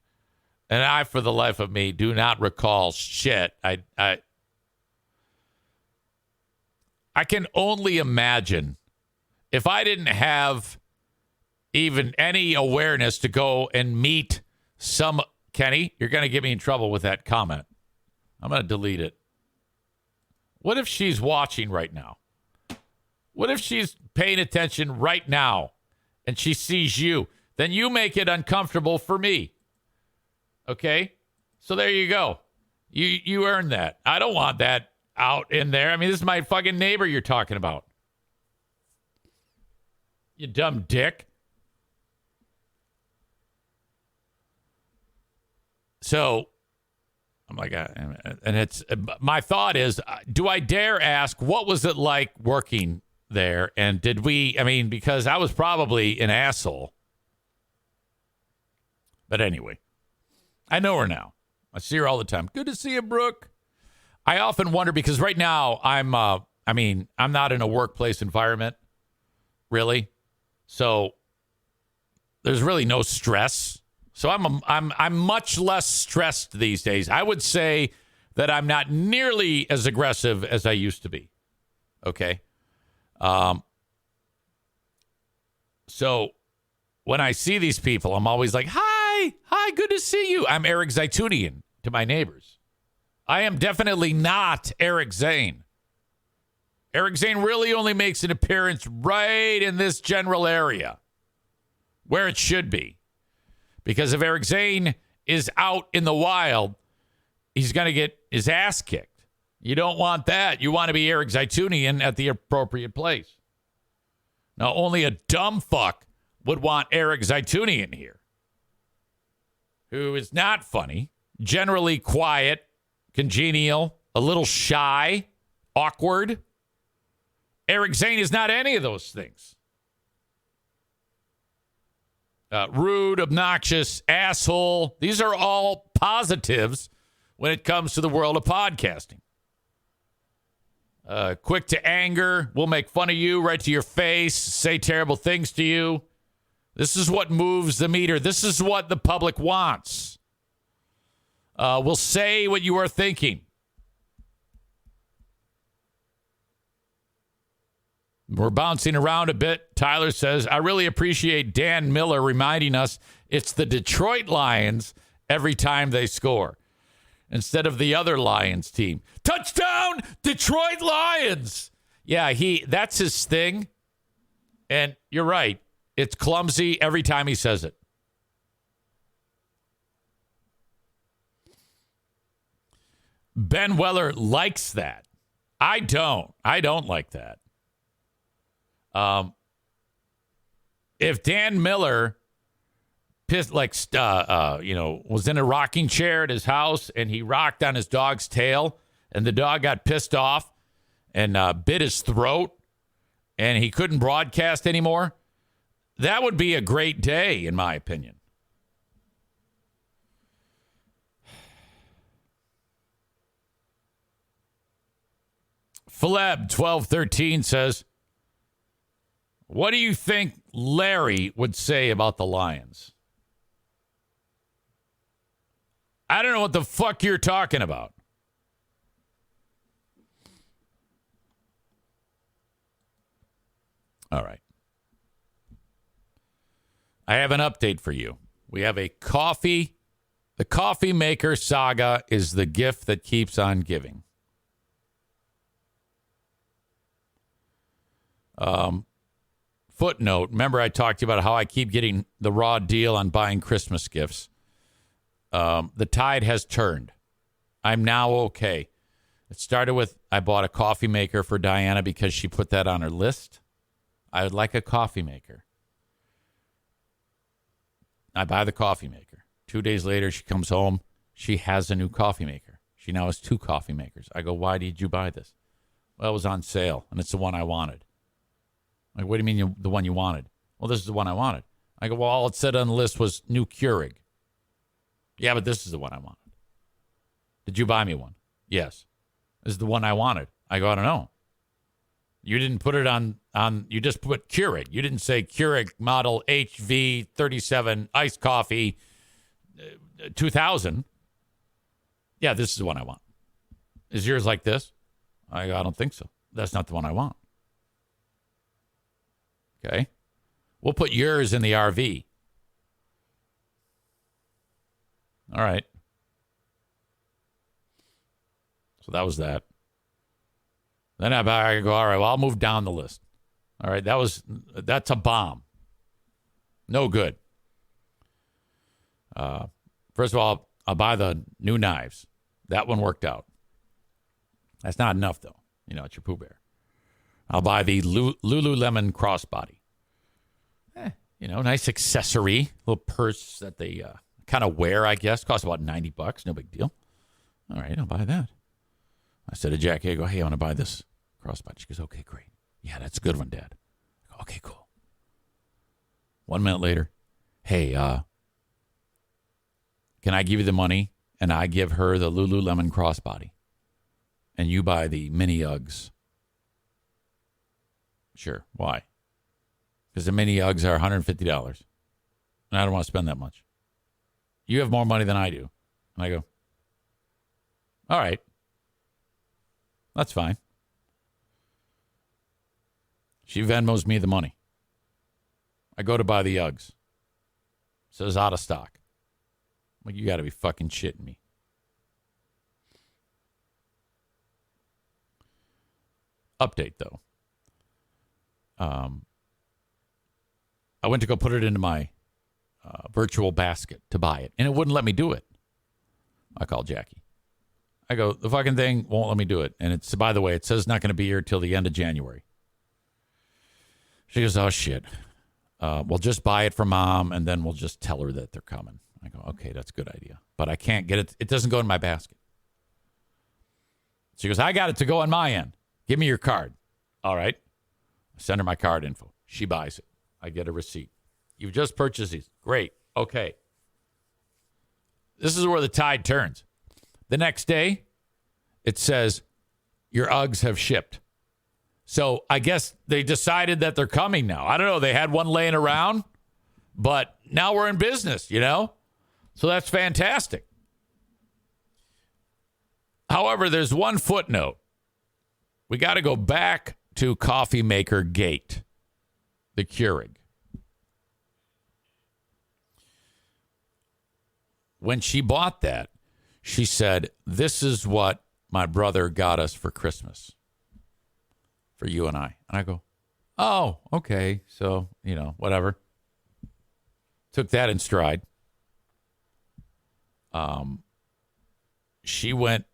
And I, for the life of me, do not recall shit. I can only imagine if I didn't have even any awareness to go and meet some... Kenny, you're going to get me in trouble with that comment. I'm going to delete it. What if she's watching right now? What if she's paying attention right now and she sees you? Then you make it uncomfortable for me. Okay? So there you go. You earned that. I don't want that out in there. I mean, this is my fucking neighbor you're talking about. You dumb dick. So, I'm like, and it's, my thought is, do I dare ask, what was it like working there? And did we, because I was probably an asshole. But anyway, I know her now. I see her all the time. Good to see you, Brooke. I often wonder, because right now I'm not in a workplace environment, really. So there's really no stress. So I'm much less stressed these days. I would say that I'm not nearly as aggressive as I used to be. Okay. So when I see these people, I'm always like, hi, good to see you. I'm Eric Zaitunian to my neighbors. I am definitely not Eric Zane. Eric Zane really only makes an appearance right in this general area where it should be. Because if Eric Zane is out in the wild, he's going to get his ass kicked. You don't want that. You want to be Eric Zaitunian at the appropriate place. Now, only a dumb fuck would want Eric Zaitunian here, who is not funny, generally quiet, congenial, a little shy, awkward. Eric Zane is not any of those things. Rude, obnoxious, asshole. These are all positives when it comes to the world of podcasting. Quick to anger, will make fun of you right to your face, say terrible things to you. This is what moves the meter. This is what the public wants. Will say what you are thinking. We're bouncing around a bit. Tyler says, I really appreciate Dan Miller reminding us it's the Detroit Lions every time they score instead of the other Lions team. Touchdown, Detroit Lions. Yeah, that's his thing. And you're right. It's clumsy every time he says it. Ben Weller likes that. I don't. I don't like that. If Dan Miller was in a rocking chair at his house and he rocked on his dog's tail and the dog got pissed off and bit his throat and he couldn't broadcast anymore, that would be a great day, in my opinion. Phileb 1213 says, what do you think Larry would say about the Lions? I don't know what the fuck you're talking about. All right. I have an update for you. We have a coffee. The Coffeemaker saga is the gift that keeps on giving. Footnote, remember I talked to you about how I keep getting the raw deal on buying Christmas gifts. The tide has turned. I'm now okay. It started with I bought a coffee maker for Diana because she put that on her list. I would like a coffee maker. I buy the coffee maker. 2 days later, she comes home. She has a new coffee maker. She now has 2 coffee makers. I go, why did you buy this? Well, it was on sale, and it's the one I wanted. Like, what do you mean the one you wanted? Well, this is the one I wanted. I go, well, all it said on the list was new Keurig. Yeah, but this is the one I wanted. Did you buy me one? Yes. This is the one I wanted. I go, I don't know. You didn't put it on you just put Keurig. You didn't say Keurig model HV37 iced coffee 2000. Yeah, this is the one I want. Is yours like this? I go, I don't think so. That's not the one I want. Okay. We'll put yours in the RV. All right. So that was that. Then I go, all right, well, I'll move down the list. All right, that's a bomb. No good. First of all, I'll buy the new knives. That one worked out. That's not enough, though. You know, it's your Pooh Bear. I'll buy the Lululemon crossbody. Nice accessory, little purse that they kind of wear, I guess. Costs about $90. No big deal. All right, I'll buy that. I said to Jackie, I go, hey, I want to buy this crossbody. She goes, okay, great. Yeah, that's a good one, Dad. I go, okay, cool. 1 minute later, hey, can I give you the money and I give her the Lululemon crossbody and you buy the mini Uggs? Sure. Why? Because the mini Uggs are $150 and I don't want to spend that much. You have more money than I do. And I go, all right, That's fine. She Venmos me the money. I go to buy the Uggs. Says out of stock. I'm like, you got to be fucking shitting me. Update, though. I went to go put it into my virtual basket to buy it, and it wouldn't let me do it. I called Jackie. I go, the fucking thing won't let me do it. And it's, by the way, it says it's not going to be here till the end of January. She goes, oh, shit. We'll just buy it from Mom, and then we'll just tell her that they're coming. I go, okay, that's a good idea. But I can't get it. It doesn't go in my basket. She goes, I got it to go on my end. Give me your card. All right. I send her my card info. She buys it. I get a receipt. You've just purchased these. Great. Okay. This is where the tide turns. The next day, it says, your Uggs have shipped. So I guess they decided that they're coming now. I don't know. They had one laying around, but now we're in business, you know? So that's fantastic. However, there's one footnote. We got to go back to Coffeemaker Gate, the Keurig. When she bought that, she said, this is what my brother got us for Christmas. For you and I. And I go, oh, okay. So, you know, whatever. Took that in stride. She went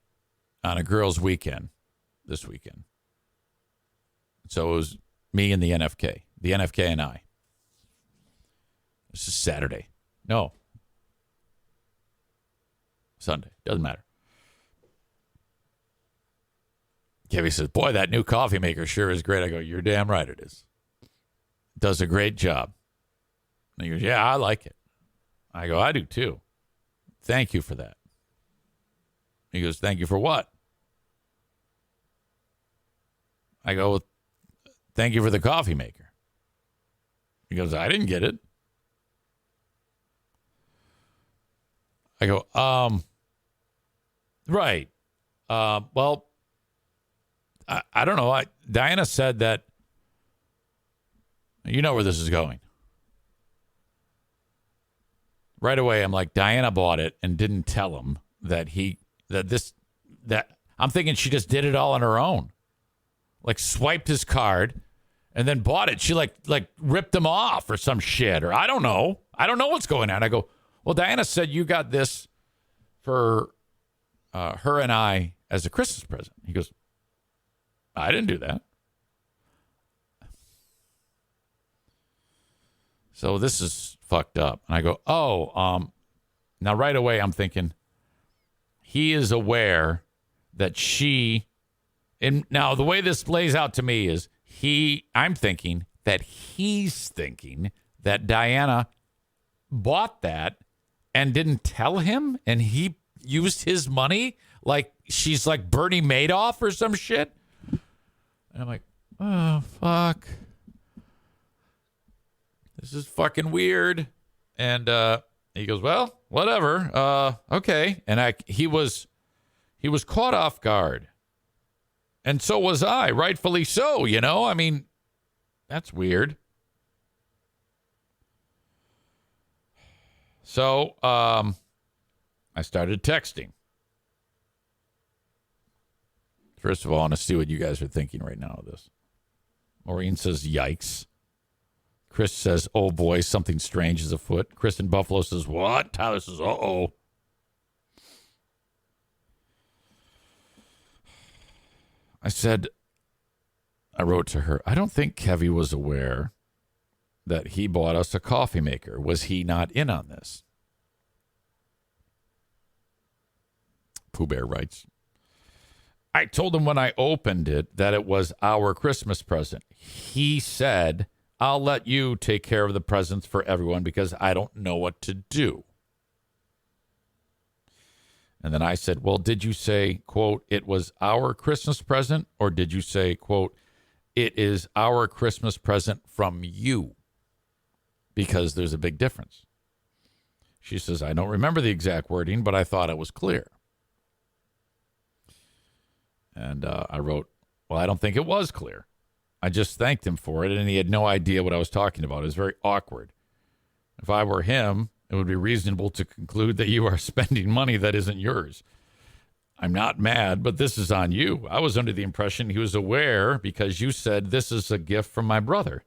on a girls' weekend this weekend. So it was me and the NFK and I. This is Saturday. No. Sunday. Doesn't matter. Kevin says, boy, that new coffee maker sure is great. I go, you're damn right it is. Does a great job. And he goes, yeah, I like it. I go, I do too. Thank you for that. He goes, thank you for what? I go, well, thank you for the coffee maker. He goes, I didn't get it. I go, right. Well, I don't know. Diana said that, you know where this is going. Right away, I'm like, Diana bought it and didn't tell him that I'm thinking she just did it all on her own. Like swiped his card and then bought it. She like ripped him off or some shit, or I don't know. I don't know what's going on. I go, well, Diana said you got this for her and I as a Christmas present. He goes, I didn't do that. So this is fucked up. And I go, now right away I'm thinking he is aware that now the way this lays out to me is I'm thinking that he's thinking that Diana bought that and didn't tell him and he used his money like she's like Bernie Madoff or some shit. And I'm like, oh, fuck. This is fucking weird. And he goes, well, whatever. Okay. And he was caught off guard. And so was I, rightfully so, you know? I mean, that's weird. So I started texting. First of all, I want to see what you guys are thinking right now of this. Maureen says, yikes. Chris says, oh boy, something strange is afoot. Chris in Buffalo says, what? Tyler says, uh-oh. I wrote to her, I don't think Kevy was aware that he bought us a coffee maker. Was he not in on this? Pooh Bear writes, I told him when I opened it that it was our Christmas present. He said, I'll let you take care of the presents for everyone because I don't know what to do. And then I said, well, did you say, quote, it was our Christmas present? Or did you say, quote, it is our Christmas present from you? Because there's a big difference. She says, I don't remember the exact wording, but I thought it was clear. And I wrote, well, I don't think it was clear. I just thanked him for it, and he had no idea what I was talking about. It was very awkward. If I were him, it would be reasonable to conclude that you are spending money that isn't yours. I'm not mad, but this is on you. I was under the impression he was aware because you said this is a gift from my brother.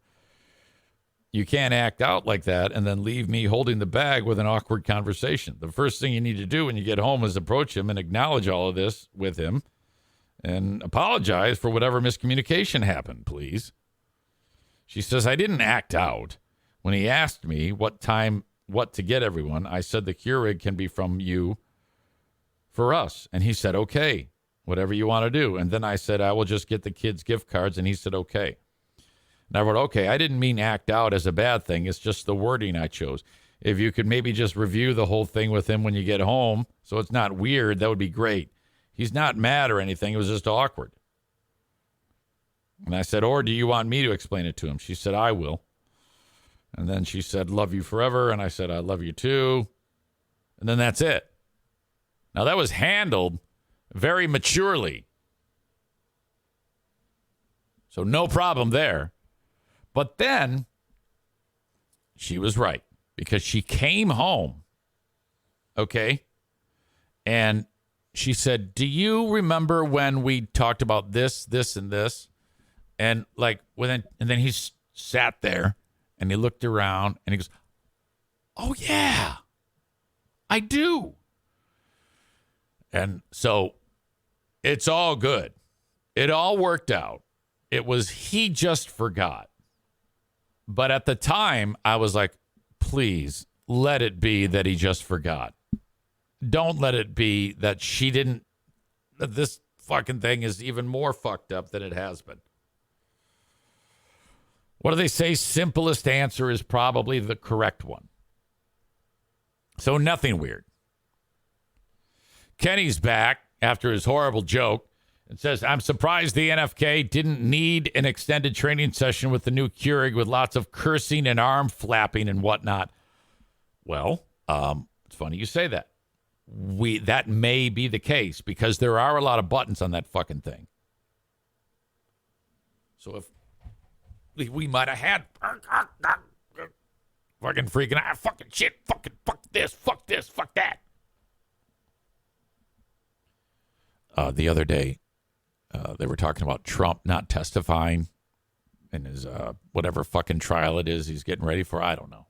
You can't act out like that and then leave me holding the bag with an awkward conversation. The first thing you need to do when you get home is approach him and acknowledge all of this with him and apologize for whatever miscommunication happened, please. She says, I didn't act out. When he asked me what to get everyone, I said the Keurig can be from you for us. And he said, okay, whatever you want to do. And then I said, I will just get the kids gift cards. And he said, okay. And I wrote, okay, I didn't mean act out as a bad thing. It's just the wording I chose. If you could maybe just review the whole thing with him when you get home so it's not weird, that would be great. He's not mad or anything. It was just awkward. And I said, or do you want me to explain it to him? She said, I will. And then she said, love you forever. And I said, I love you too. And then that's it. Now, that was handled very maturely. So no problem there. But then she was right because she came home, okay, and she said, do you remember when we talked about this, this, and this? And and then he sat there and he looked around and he goes, oh, yeah, I do. And so it's all good. It all worked out. It was he just forgot. But at the time, I was like, please let it be that he just forgot. Don't let it be that she didn't. That this fucking thing is even more fucked up than it has been. What do they say? Simplest answer is probably the correct one. So nothing weird. Kenny's back after his horrible joke and says, I'm surprised the NFK didn't need an extended training session with the new Keurig with lots of cursing and arm flapping and whatnot. Well, it's funny you say that. That may be the case because there are a lot of buttons on that fucking thing. So if we might have had fucking freaking out, fucking shit, fuck this, fuck that. The other day, they were talking about Trump not testifying in his whatever fucking trial it is he's getting ready for. I don't know.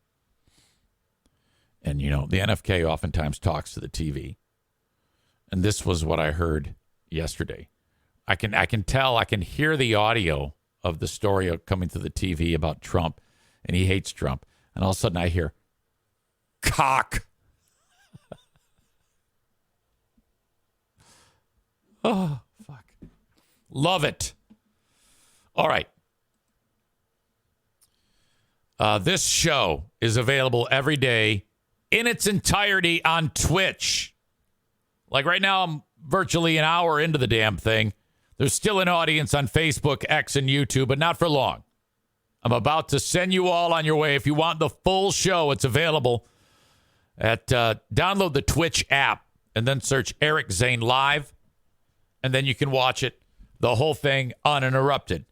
And, you know, the NFK oftentimes talks to the TV. And this was what I heard yesterday. I can hear the audio of the story coming to the TV about Trump, and he hates Trump. And all of a sudden I hear, cock. Oh, fuck. Love it. All right. This show is available every day in its entirety on Twitch. Like right now, I'm virtually an hour into the damn thing. There's still an audience on Facebook, X, and YouTube, but not for long. I'm about to send you all on your way. If you want the full show, it's available at download the Twitch app and then search Eric Zane Live, and then you can watch it, the whole thing, uninterrupted.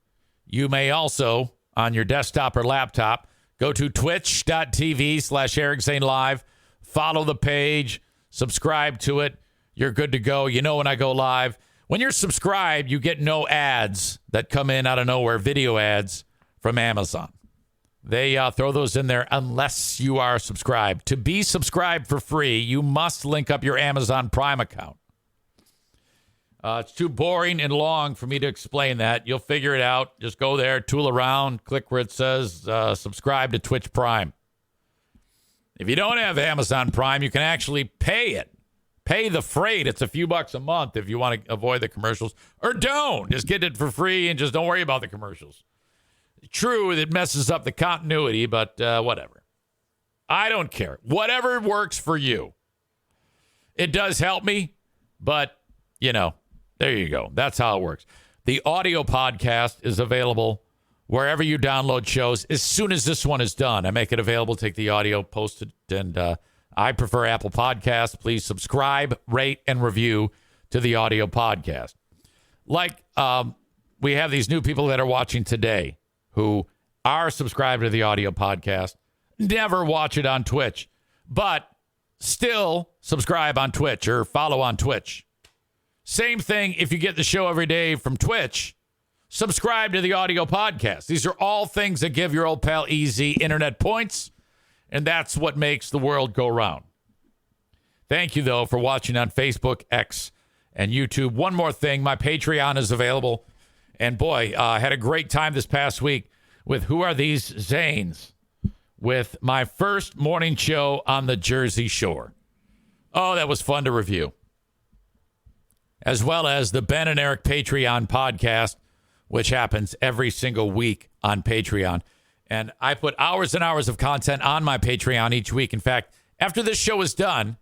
You may also, on your desktop or laptop, go to twitch.tv/Eric Zane Live, follow the page, subscribe to it. You're good to go. You know when I go live. When you're subscribed, you get no ads that come in out of nowhere, video ads from Amazon. They throw those in there unless you are subscribed. To be subscribed for free, you must link up your Amazon Prime account. It's too boring and long for me to explain that. You'll figure it out. Just go there, tool around, click where it says subscribe to Twitch Prime. If you don't have Amazon Prime, you can actually pay it. Pay the freight. It's a few bucks a month if you want to avoid the commercials. Or don't. Just get it for free and just don't worry about the commercials. True, it messes up the continuity, but whatever. I don't care. Whatever works for you. It does help me, but, you know, there you go. That's how it works. The audio podcast is available wherever you download shows. As soon as this one is done, I make it available, take the audio, post it, and I prefer Apple Podcasts. Please subscribe, rate, and review to the audio podcast. Like we have these new people that are watching today who are subscribed to the audio podcast, never watch it on Twitch, but still subscribe on Twitch or follow on Twitch. Same thing if you get the show every day from Twitch, subscribe to the audio podcast. These are all things that give your old pal Easy internet points, and that's what makes the world go round. Thank you, though, for watching on Facebook, X, and YouTube. One more thing, my Patreon is available. And boy, I had a great time this past week with Who Are These Zanes? With my first morning show on the Jersey Shore. Oh, that was fun to review. As well as the Ben and Eric Patreon podcast, which happens every single week on Patreon. And I put hours and hours of content on my Patreon each week. In fact, after this show is done,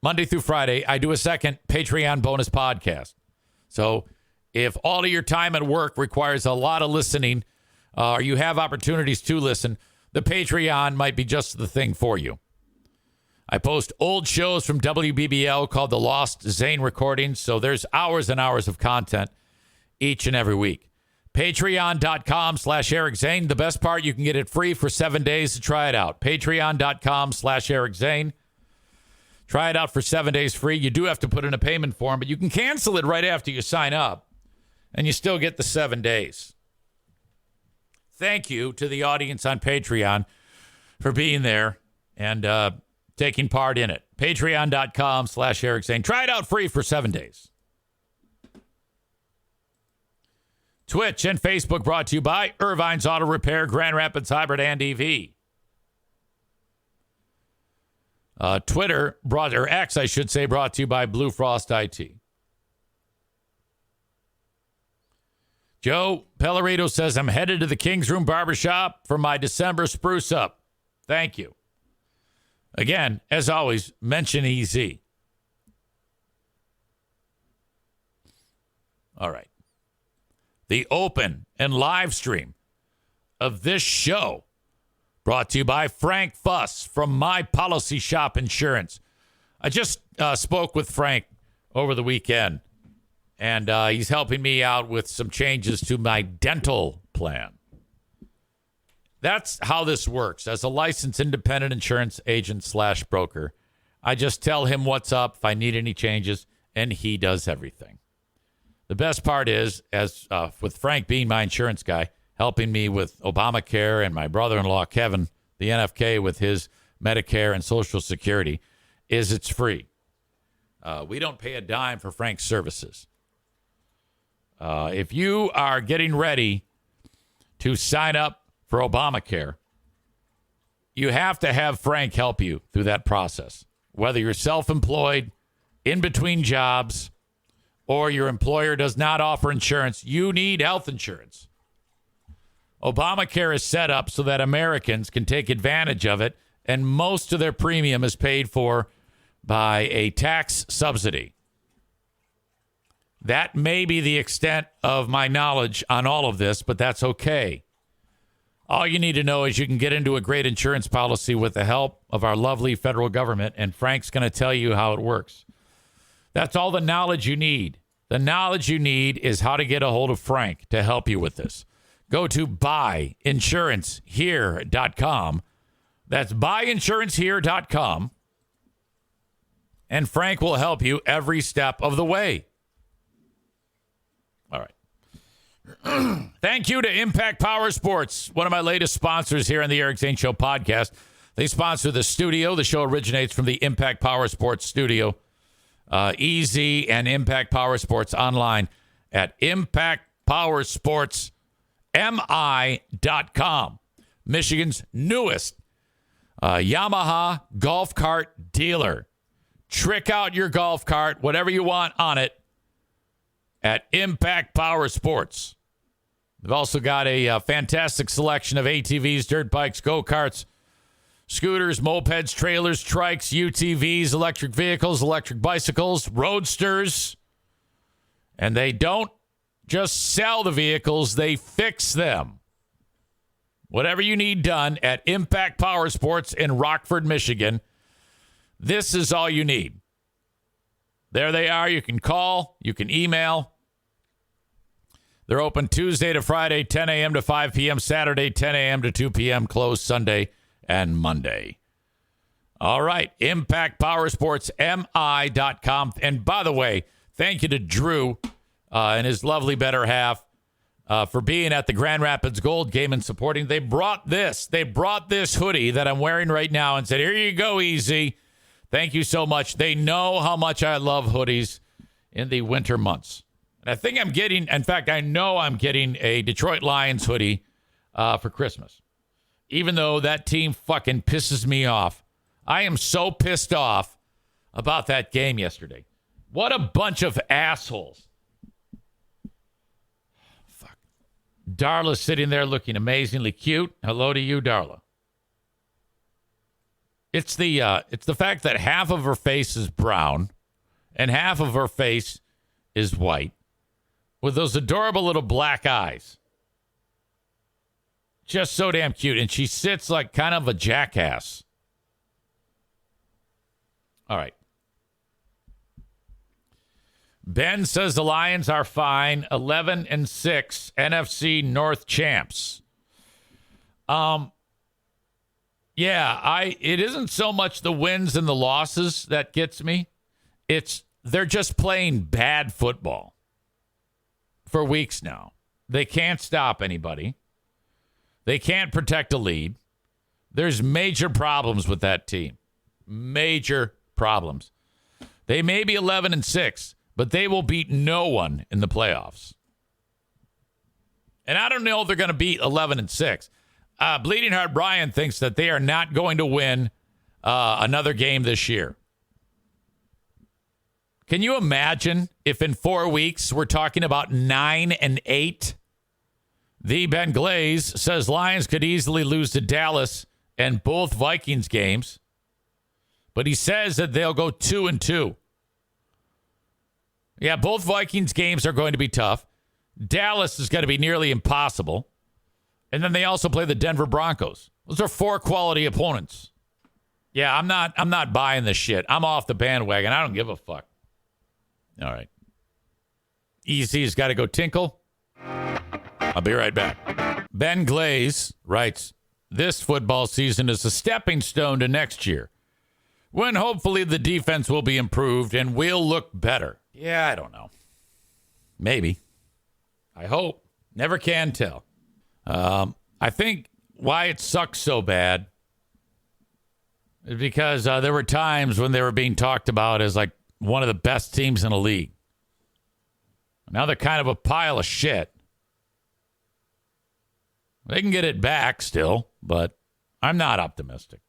Monday through Friday, I do a second Patreon bonus podcast. So if all of your time at work requires a lot of listening, or you have opportunities to listen, the Patreon might be just the thing for you. I post old shows from WBBL called the Lost Zane Recordings, so there's hours and hours of content each and every week. Patreon.com/Eric Zane. The best part, you can get it free for 7 days to try it out. Patreon.com/Eric Zane. Try it out for 7 days free. You do have to put in a payment form, but you can cancel it right after you sign up, and you still get the 7 days. Thank you to the audience on Patreon for being there and taking part in it. Patreon.com/Eric Zane. Try it out free for 7 days. Twitch and Facebook brought to you by Irvine's Auto Repair, Grand Rapids Hybrid, and EV. Twitter, or X, I should say, brought to you by Blue Frost IT. Joe Pellerito says, I'm headed to the King's Room Barbershop for my December spruce up. Thank you. Again, as always, mention EZ. All right. The open and live stream of this show brought to you by Frank Fuss from My Policy Shop Insurance. I just spoke with Frank over the weekend, and he's helping me out with some changes to my dental plan. That's how this works. As a licensed independent insurance agent / broker, I just tell him what's up if I need any changes, and he does everything. The best part is, as with Frank being my insurance guy, helping me with Obamacare, and my brother-in-law, Kevin, the NFK, with his Medicare and Social Security, is it's free. We don't pay a dime for Frank's services. If you are getting ready to sign up for Obamacare, you have to have Frank help you through that process. Whether you're self-employed, in between jobs, or your employer does not offer insurance, you need health insurance. Obamacare is set up so that Americans can take advantage of it, and most of their premium is paid for by a tax subsidy. That may be the extent of my knowledge on all of this, but that's okay. All you need to know is you can get into a great insurance policy with the help of our lovely federal government, and Frank's going to tell you how it works. That's all the knowledge you need. The knowledge you need is how to get a hold of Frank to help you with this. Go to buyinsurancehere.com. That's buyinsurancehere.com. And Frank will help you every step of the way. All right. Thank you to Impact Power Sports, one of my latest sponsors here on the Eric Zane Show podcast. They sponsor the studio. The show originates from the Impact Power Sports studio. Easy and Impact Power Sports online at impactpowersportsmi.com. Michigan's newest Yamaha golf cart dealer. Trick out your golf cart, whatever you want on it, at Impact Power Sports. They've also got a fantastic selection of ATVs, dirt bikes, go-karts, scooters, mopeds, trailers, trikes, UTVs, electric vehicles, electric bicycles, roadsters. And they don't just sell the vehicles, they fix them. Whatever you need done at Impact Power Sports in Rockford, Michigan, this is all you need. There they are. You can call, you can email, They're open Tuesday to Friday, 10 a.m. to 5 p.m., Saturday, 10 a.m. to 2 p.m., closed Sunday and Monday. All right, ImpactPowerSportsMI.com. And by the way, thank you to Drew and his lovely better half for being at the Grand Rapids Gold game and supporting. They brought this hoodie that I'm wearing right now and said, here you go, Easy. Thank you so much. They know how much I love hoodies in the winter months. And I think I'm getting, in fact, I know I'm getting a Detroit Lions hoodie for Christmas. Even though that team fucking pisses me off. I am so pissed off about that game yesterday. What a bunch of assholes. Fuck. Darla's sitting there looking amazingly cute. Hello to you, Darla. It's the fact that half of her face is brown and half of her face is white with those adorable little black eyes. Just so damn cute. And she sits like kind of a jackass. All right. Ben says the Lions are fine. 11-6 NFC North champs. Yeah, it isn't so much the wins and the losses that gets me. They're just playing bad football for weeks now. They can't stop anybody. They can't protect a lead. There's major problems with that team. Major problems. They may be 11-6, but they will beat no one in the playoffs. And I don't know if they're going to beat 11-6. Bleeding Heart Brian thinks that they are not going to win another game this year. Can you imagine if in 4 weeks we're talking about 9-8? The Ben Glaze says Lions could easily lose to Dallas and both Vikings games, but he says that they'll go 2-2. Yeah, both Vikings games are going to be tough. Dallas is going to be nearly impossible. And then they also play the Denver Broncos. Those are 4 quality opponents. Yeah, I'm not buying this shit. I'm off the bandwagon. I don't give a fuck. All right. EZ's got to go tinkle. I'll be right back. Ben Glaze writes, this football season is a stepping stone to next year, when hopefully the defense will be improved and we'll look better. Yeah, I don't know. Maybe. I hope. Never can tell. I think why it sucks so bad is because there were times when they were being talked about as like one of the best teams in the league. Now they're kind of a pile of shit. They can get it back still, but I'm not optimistic.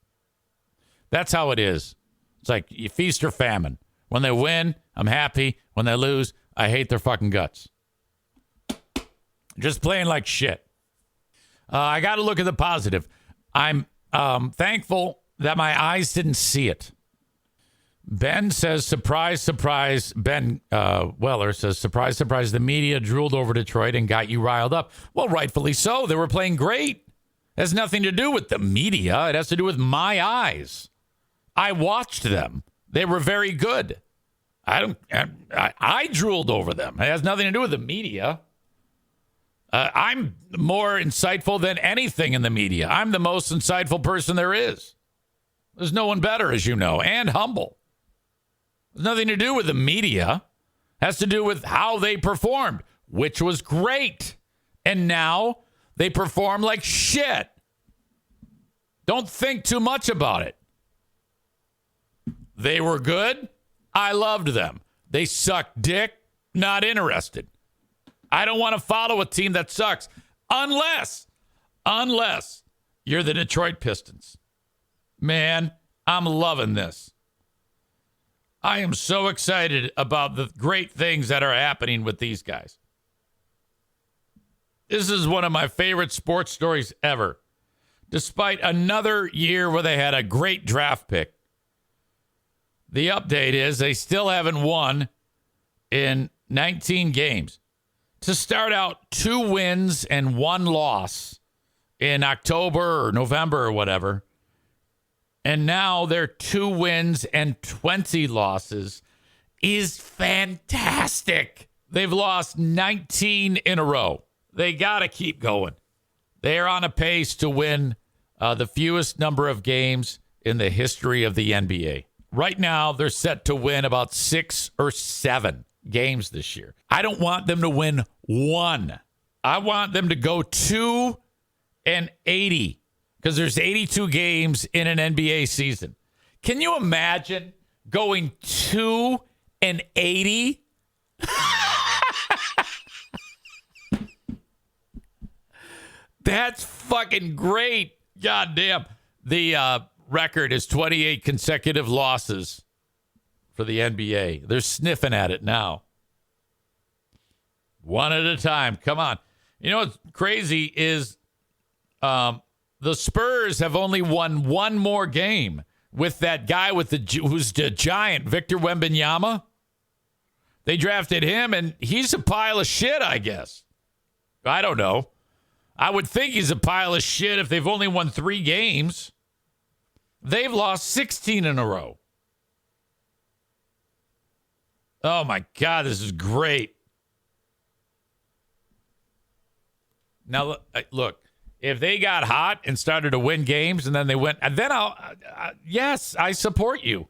That's how it is. It's like you feast or famine. When they win, I'm happy. When they lose, I hate their fucking guts. Just playing like shit. I got to look at the positive. I'm thankful that my eyes didn't see it. Ben says, surprise, surprise. Ben Weller says, surprise, surprise. The media drooled over Detroit and got you riled up. Well, rightfully so. They were playing great. It has nothing to do with the media. It has to do with my eyes. I watched them. They were very good. I drooled over them. It has nothing to do with the media. I'm more insightful than anything in the media. I'm the most insightful person there is. There's no one better, as you know, and humble. There's nothing to do with the media. It has to do with how they performed, which was great. And now they perform like shit. Don't think too much about it. They were good. I loved them. They sucked dick. Not interested. I don't want to follow a team that sucks unless you're the Detroit Pistons. Man, I'm loving this. I am so excited about the great things that are happening with these guys. This is one of my favorite sports stories ever. Despite another year where they had a great draft pick, the update is they still haven't won in 19 games. To start out, 2 wins and 1 loss in October or November or whatever. And now they're 2 wins and 20 losses is fantastic. They've lost 19 in a row. They got to keep going. They are on a pace to win the fewest number of games in the history of the NBA. Right now, they're set to win about 6 or 7 games this year. I don't want them to win 1. I want them to go 2-80 because there's 82 games in an NBA season. Can you imagine going 2-80? That's fucking great. God damn. The record is 28 consecutive losses for the NBA. They're sniffing at it now. One at a time. Come on. You know what's crazy is the Spurs have only won one more game with that guy who's the giant, Victor Wembanyama. They drafted him, and he's a pile of shit, I guess. I don't know. I would think he's a pile of shit if they've only won 3 games. They've lost 16 in a row. Oh, my God, this is great. Now, look, if they got hot and started to win games and then they went, then yes, I support you.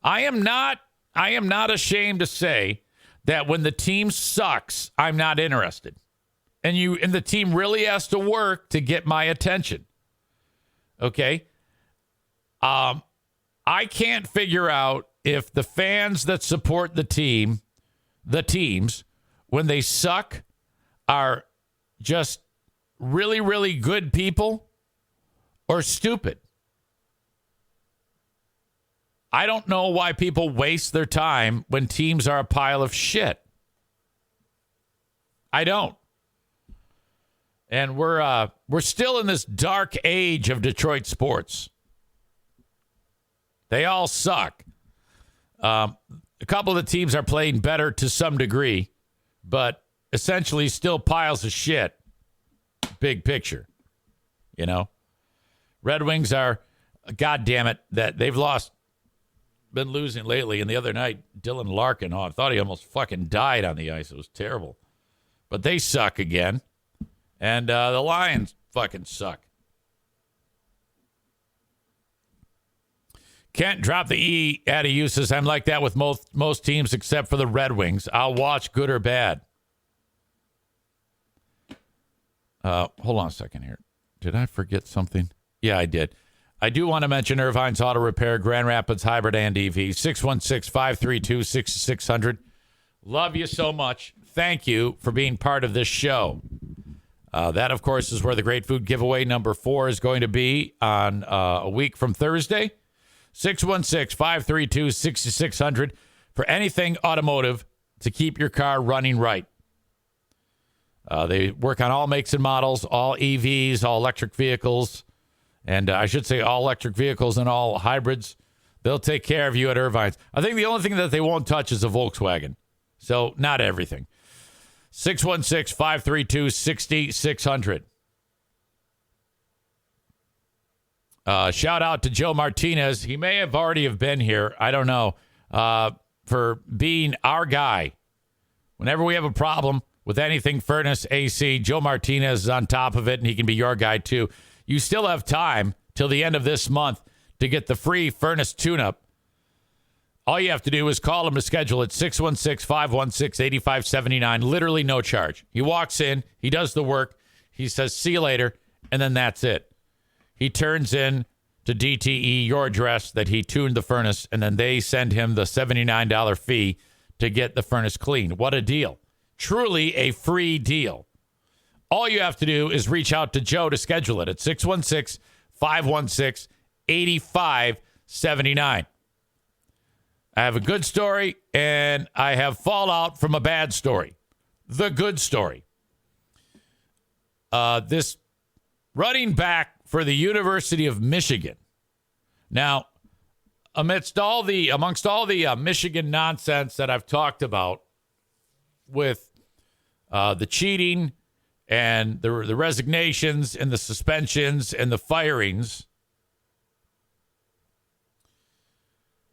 I am not ashamed to say that when the team sucks, I'm not interested. And the team really has to work to get my attention. Okay? I can't figure out if the fans that support the teams, when they suck, are just really, really good people or stupid. I don't know why people waste their time when teams are a pile of shit. I don't. And we're still in this dark age of Detroit sports. They all suck. A couple of the teams are playing better to some degree, but essentially still piles of shit. Big picture, you know. Red Wings are, God damn it, that they've been losing lately. And the other night, Dylan Larkin, I thought he almost fucking died on the ice. It was terrible. But they suck again. And the Lions fucking suck. Can't drop the E out of uses. I'm like that with most teams except for the Red Wings. I'll watch good or bad. Hold on a second here. Did I forget something? Yeah, I did. I do want to mention Irvine's Auto Repair, Grand Rapids Hybrid and EV, 616-532-6600. Love you so much. Thank you for being part of this show. That, of course, is where the Great Food Giveaway number 4 is going to be on a week from Thursday. 616-532-6600 for anything automotive to keep your car running right. They work on all makes and models, all EVs, all electric vehicles, and I should say all electric vehicles and all hybrids. They'll take care of you at Irvine's. I think the only thing that they won't touch is a Volkswagen. So not everything. 616-532-6600. Shout out to Joe Martinez. He may have already have been here. I don't know. For being our guy. Whenever we have a problem with anything furnace AC, Joe Martinez is on top of it, and he can be your guy too. You still have time till the end of this month to get the free furnace tune-up. All you have to do is call him to schedule it, 616-516-8579. Literally no charge. He walks in, he does the work, he says, see you later, and then that's it. He turns in to DTE your address that he tuned the furnace, and then they send him the $79 fee to get the furnace cleaned. What a deal. Truly a free deal. All you have to do is reach out to Joe to schedule it at 616-516-8579. I have a good story, and I have fallout from a bad story. The good story. This running back for the University of Michigan. Now, amongst all the Michigan nonsense that I've talked about with the cheating and the resignations and the suspensions and the firings,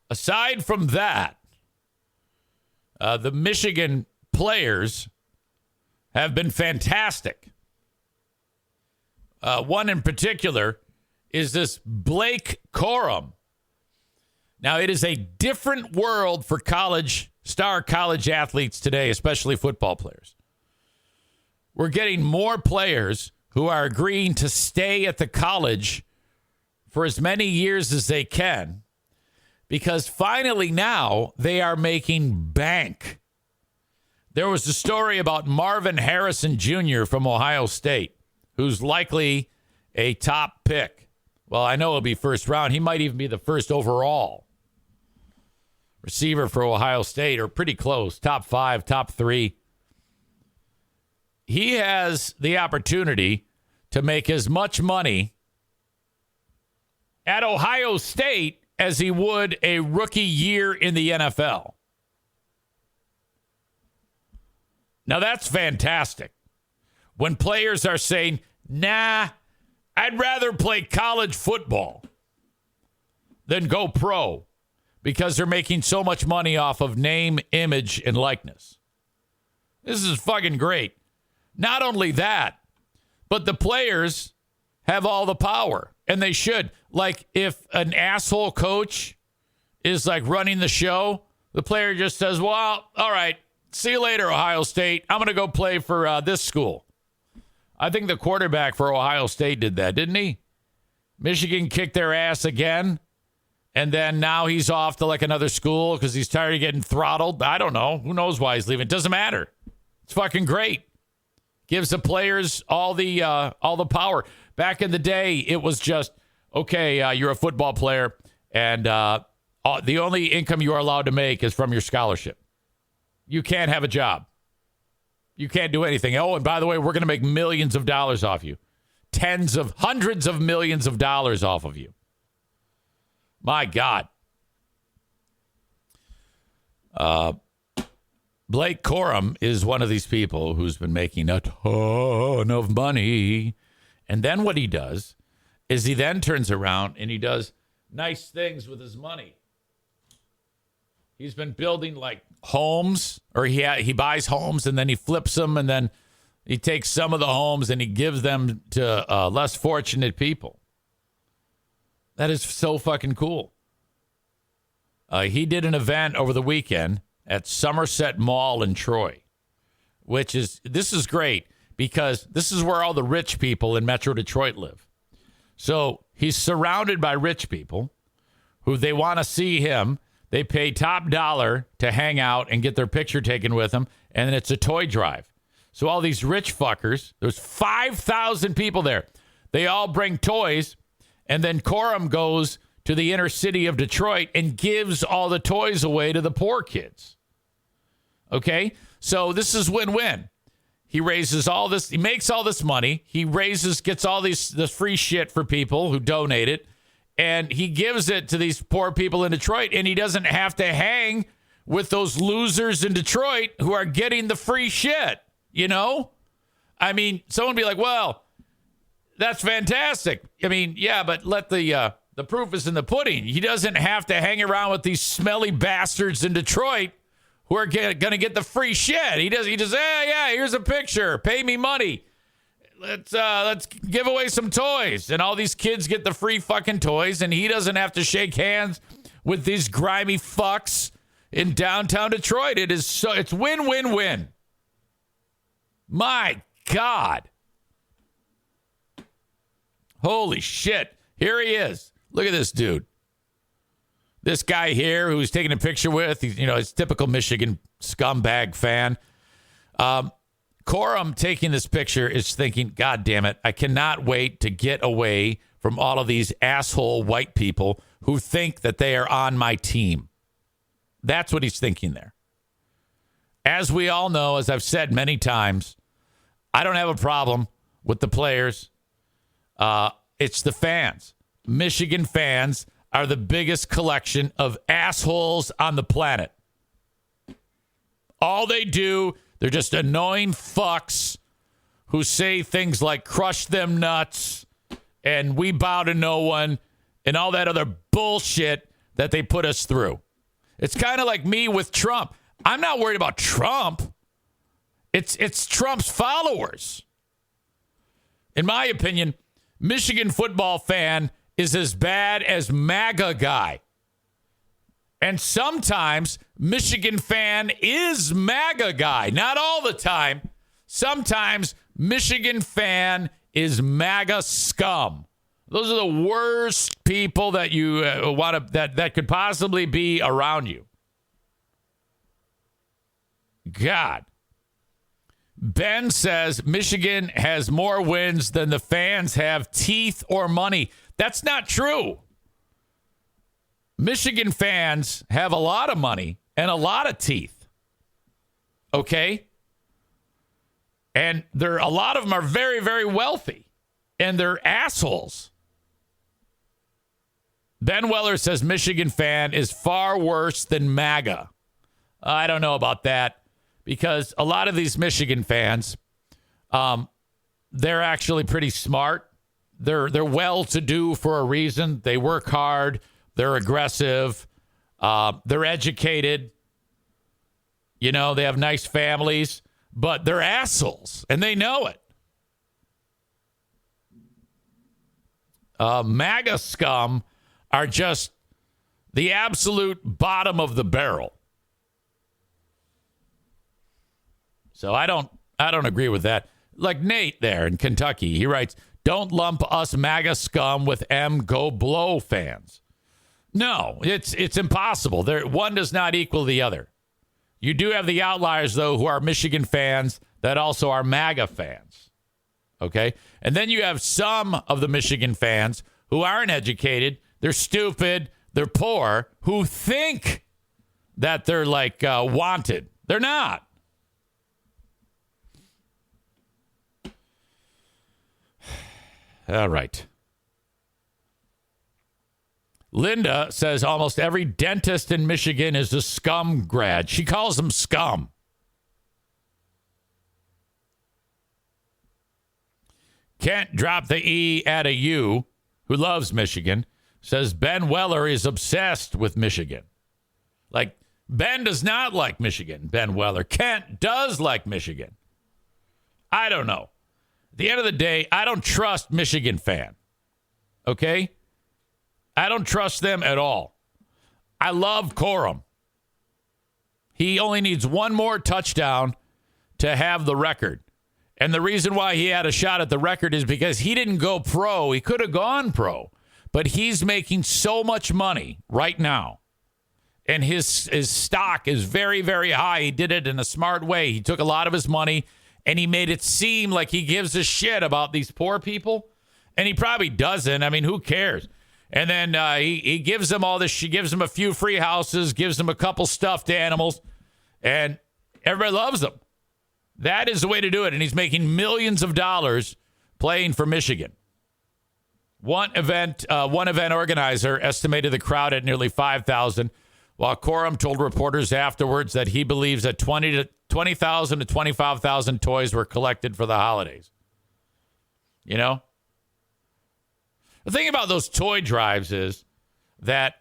aside from that, the Michigan players have been fantastic. One in particular is this Blake Corum. Now, it is a different world for star college athletes today, especially football players. We're getting more players who are agreeing to stay at the college for as many years as they can, because finally now they are making bank. There was a story about Marvin Harrison Jr. from Ohio State, who's likely a top pick. Well, I know it'll be first round. He might even be the first overall receiver for Ohio State, or pretty close, top 5, top 3. He has the opportunity to make as much money at Ohio State as he would a rookie year in the NFL. Now, that's fantastic. When players are saying, nah, I'd rather play college football than go pro because they're making so much money off of name, image, and likeness. This is fucking great. Not only that, but the players have all the power, and they should. Like, if an asshole coach is like running the show, the player just says, well, all right, see you later, Ohio State. I'm going to go play for this school. I think the quarterback for Ohio State did that, didn't he? Michigan kicked their ass again, and then now he's off to like another school because he's tired of getting throttled. I don't know. Who knows why he's leaving? It doesn't matter. It's fucking great. Gives the players all the power. Back in the day, it was just, okay, you're a football player, and the only income you are allowed to make is from your scholarship. You can't have a job. You can't do anything. Oh, and by the way, we're going to make millions of dollars off you. Hundreds of millions of dollars off of you. My God. Blake Corum is one of these people who's been making a ton of money. And then what he does is he then turns around and he does nice things with his money. He's been building like homes, or he buys homes and then he flips them, and then he takes some of the homes and he gives them to less fortunate people. That is so fucking cool. He did an event over the weekend at Somerset Mall in Troy, this is great because this is where all the rich people in Metro Detroit live. So he's surrounded by rich people who they want to see him. They pay top dollar to hang out and get their picture taken with him, and then it's a toy drive. So all these rich fuckers, there's 5,000 people there. They all bring toys, and then Corum goes to the inner city of Detroit and gives all the toys away to the poor kids. Okay? So this is win-win. He raises all this, he makes all this money, gets all this free shit for people who donate it, and he gives it to these poor people in Detroit, and he doesn't have to hang with those losers in Detroit who are getting the free shit, you know? I mean, someone would be like, well, that's fantastic. I mean, yeah, but let the proof is in the pudding. He doesn't have to hang around with these smelly bastards in Detroit who are going to get the free shit. He just, yeah, here's a picture. Pay me money. Let's give away some toys. And all these kids get the free fucking toys, and he doesn't have to shake hands with these grimy fucks in downtown Detroit. It's win-win-win. My God. Holy shit. Here he is. Look at this dude. This guy here who's taking a picture with, his typical Michigan scumbag fan. Corum taking this picture is thinking, God damn it, I cannot wait to get away from all of these asshole white people who think that they are on my team. That's what he's thinking there. As we all know, as I've said many times, I don't have a problem with the players. It's the fans. Michigan fans are the biggest collection of assholes on the planet. All they do, they're just annoying fucks who say things like crush them nuts and we bow to no one and all that other bullshit that they put us through. It's kind of like me with Trump. I'm not worried about Trump. It's Trump's followers. In my opinion, Michigan football fan is as bad as MAGA guy. And sometimes Michigan fan is MAGA guy. Not all the time. Sometimes Michigan fan is MAGA scum. Those are the worst people that you want to that could possibly be around you. God. Ben says Michigan has more wins than the fans have teeth or money. That's not true. Michigan fans have a lot of money and a lot of teeth. Okay? And a lot of them are very, very wealthy. And they're assholes. Ben Weller says Michigan fan is far worse than MAGA. I don't know about that. Because a lot of these Michigan fans, they're actually pretty smart. They're well-to-do for a reason. They work hard. They're aggressive. They're educated. You know, they have nice families. But they're assholes, and they know it. MAGA scum are just the absolute bottom of the barrel. So I don't agree with that. Like Nate there in Kentucky, he writes, "Don't lump us MAGA scum with Go Blow fans." No, it's impossible. One does not equal the other. You do have the outliers, though, who are Michigan fans that also are MAGA fans. Okay? And then you have some of the Michigan fans who aren't educated, they're stupid, they're poor, who think that they're like wanted. They're not. All right. Linda says almost every dentist in Michigan is a scum grad. She calls them scum. Can't drop the E at a U, who loves Michigan, says Ben Weller is obsessed with Michigan. Like, Ben does not like Michigan, Ben Weller. Kent does like Michigan. I don't know. At the end of the day, I don't trust Michigan fan. Okay? I don't trust them at all. I love Corum. He only needs one more touchdown to have the record. And the reason why he had a shot at the record is because he didn't go pro. He could have gone pro. But he's making so much money right now. And his stock is very, very high. He did it in a smart way. He took a lot of his money and he made it seem like he gives a shit about these poor people. And he probably doesn't. I mean, who cares? And then he gives them all this. She gives them a few free houses, gives them a couple stuffed animals, and everybody loves them. That is the way to do it. And he's making millions of dollars playing for Michigan. One event organizer estimated the crowd at nearly 5,000, while Corum told reporters afterwards that he believes that 20,000 to 25,000 toys were collected for the holidays. You know? The thing about those toy drives is that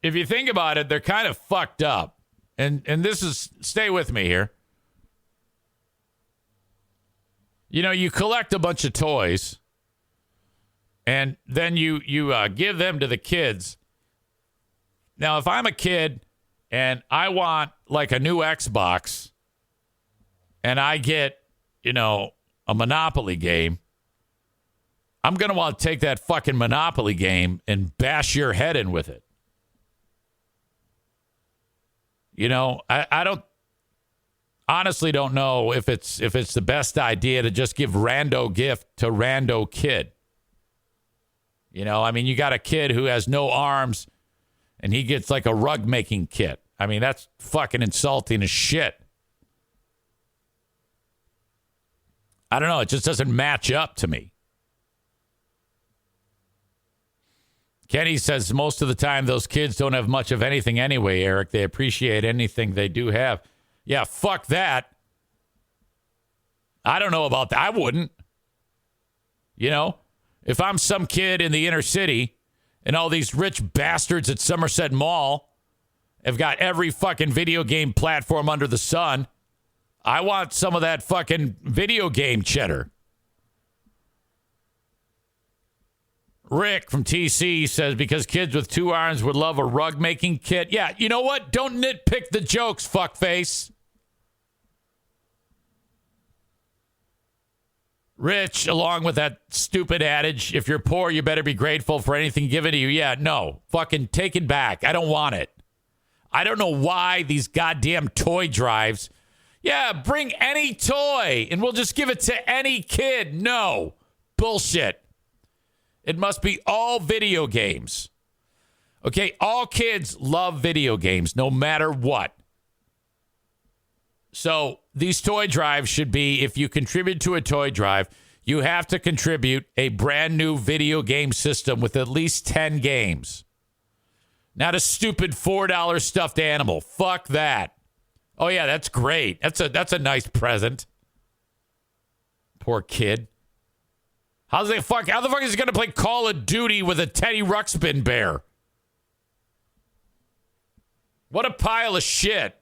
if you think about it, they're kind of fucked up. And this is, stay with me here. You know, you collect a bunch of toys and then you give them to the kids. Now, if I'm a kid and I want like a new Xbox and I get, you know, a Monopoly game, I'm going to want to take that fucking Monopoly game and bash your head in with it. You know, I honestly don't know if it's the best idea to just give rando gift to rando kid. You know, I mean, you got a kid who has no arms and he gets like a rug making kit. I mean, that's fucking insulting as shit. I don't know. It just doesn't match up to me. Kenny says most of the time those kids don't have much of anything anyway, Eric. They appreciate anything they do have. Yeah, fuck that. I don't know about that. I wouldn't. You know, if I'm some kid in the inner city and all these rich bastards at Somerset Mall have got every fucking video game platform under the sun, I want some of that fucking video game cheddar. Rick from TC says, because kids with 2 arms would love a rug making kit. Yeah, you know what? Don't nitpick the jokes, fuckface. Rich, along with that stupid adage, if you're poor, you better be grateful for anything given to you. Yeah, no. Fucking take it back. I don't want it. I don't know why these goddamn toy drives. Yeah, bring any toy and we'll just give it to any kid. No. Bullshit. It must be all video games. Okay, all kids love video games, no matter what. So these toy drives should be, if you contribute to a toy drive, you have to contribute a brand new video game system with at least 10 games. Not a stupid $4 stuffed animal. Fuck that. Oh, yeah, that's great. That's a nice present. Poor kid. How the fuck is he going to play Call of Duty with a Teddy Ruxpin bear? What a pile of shit.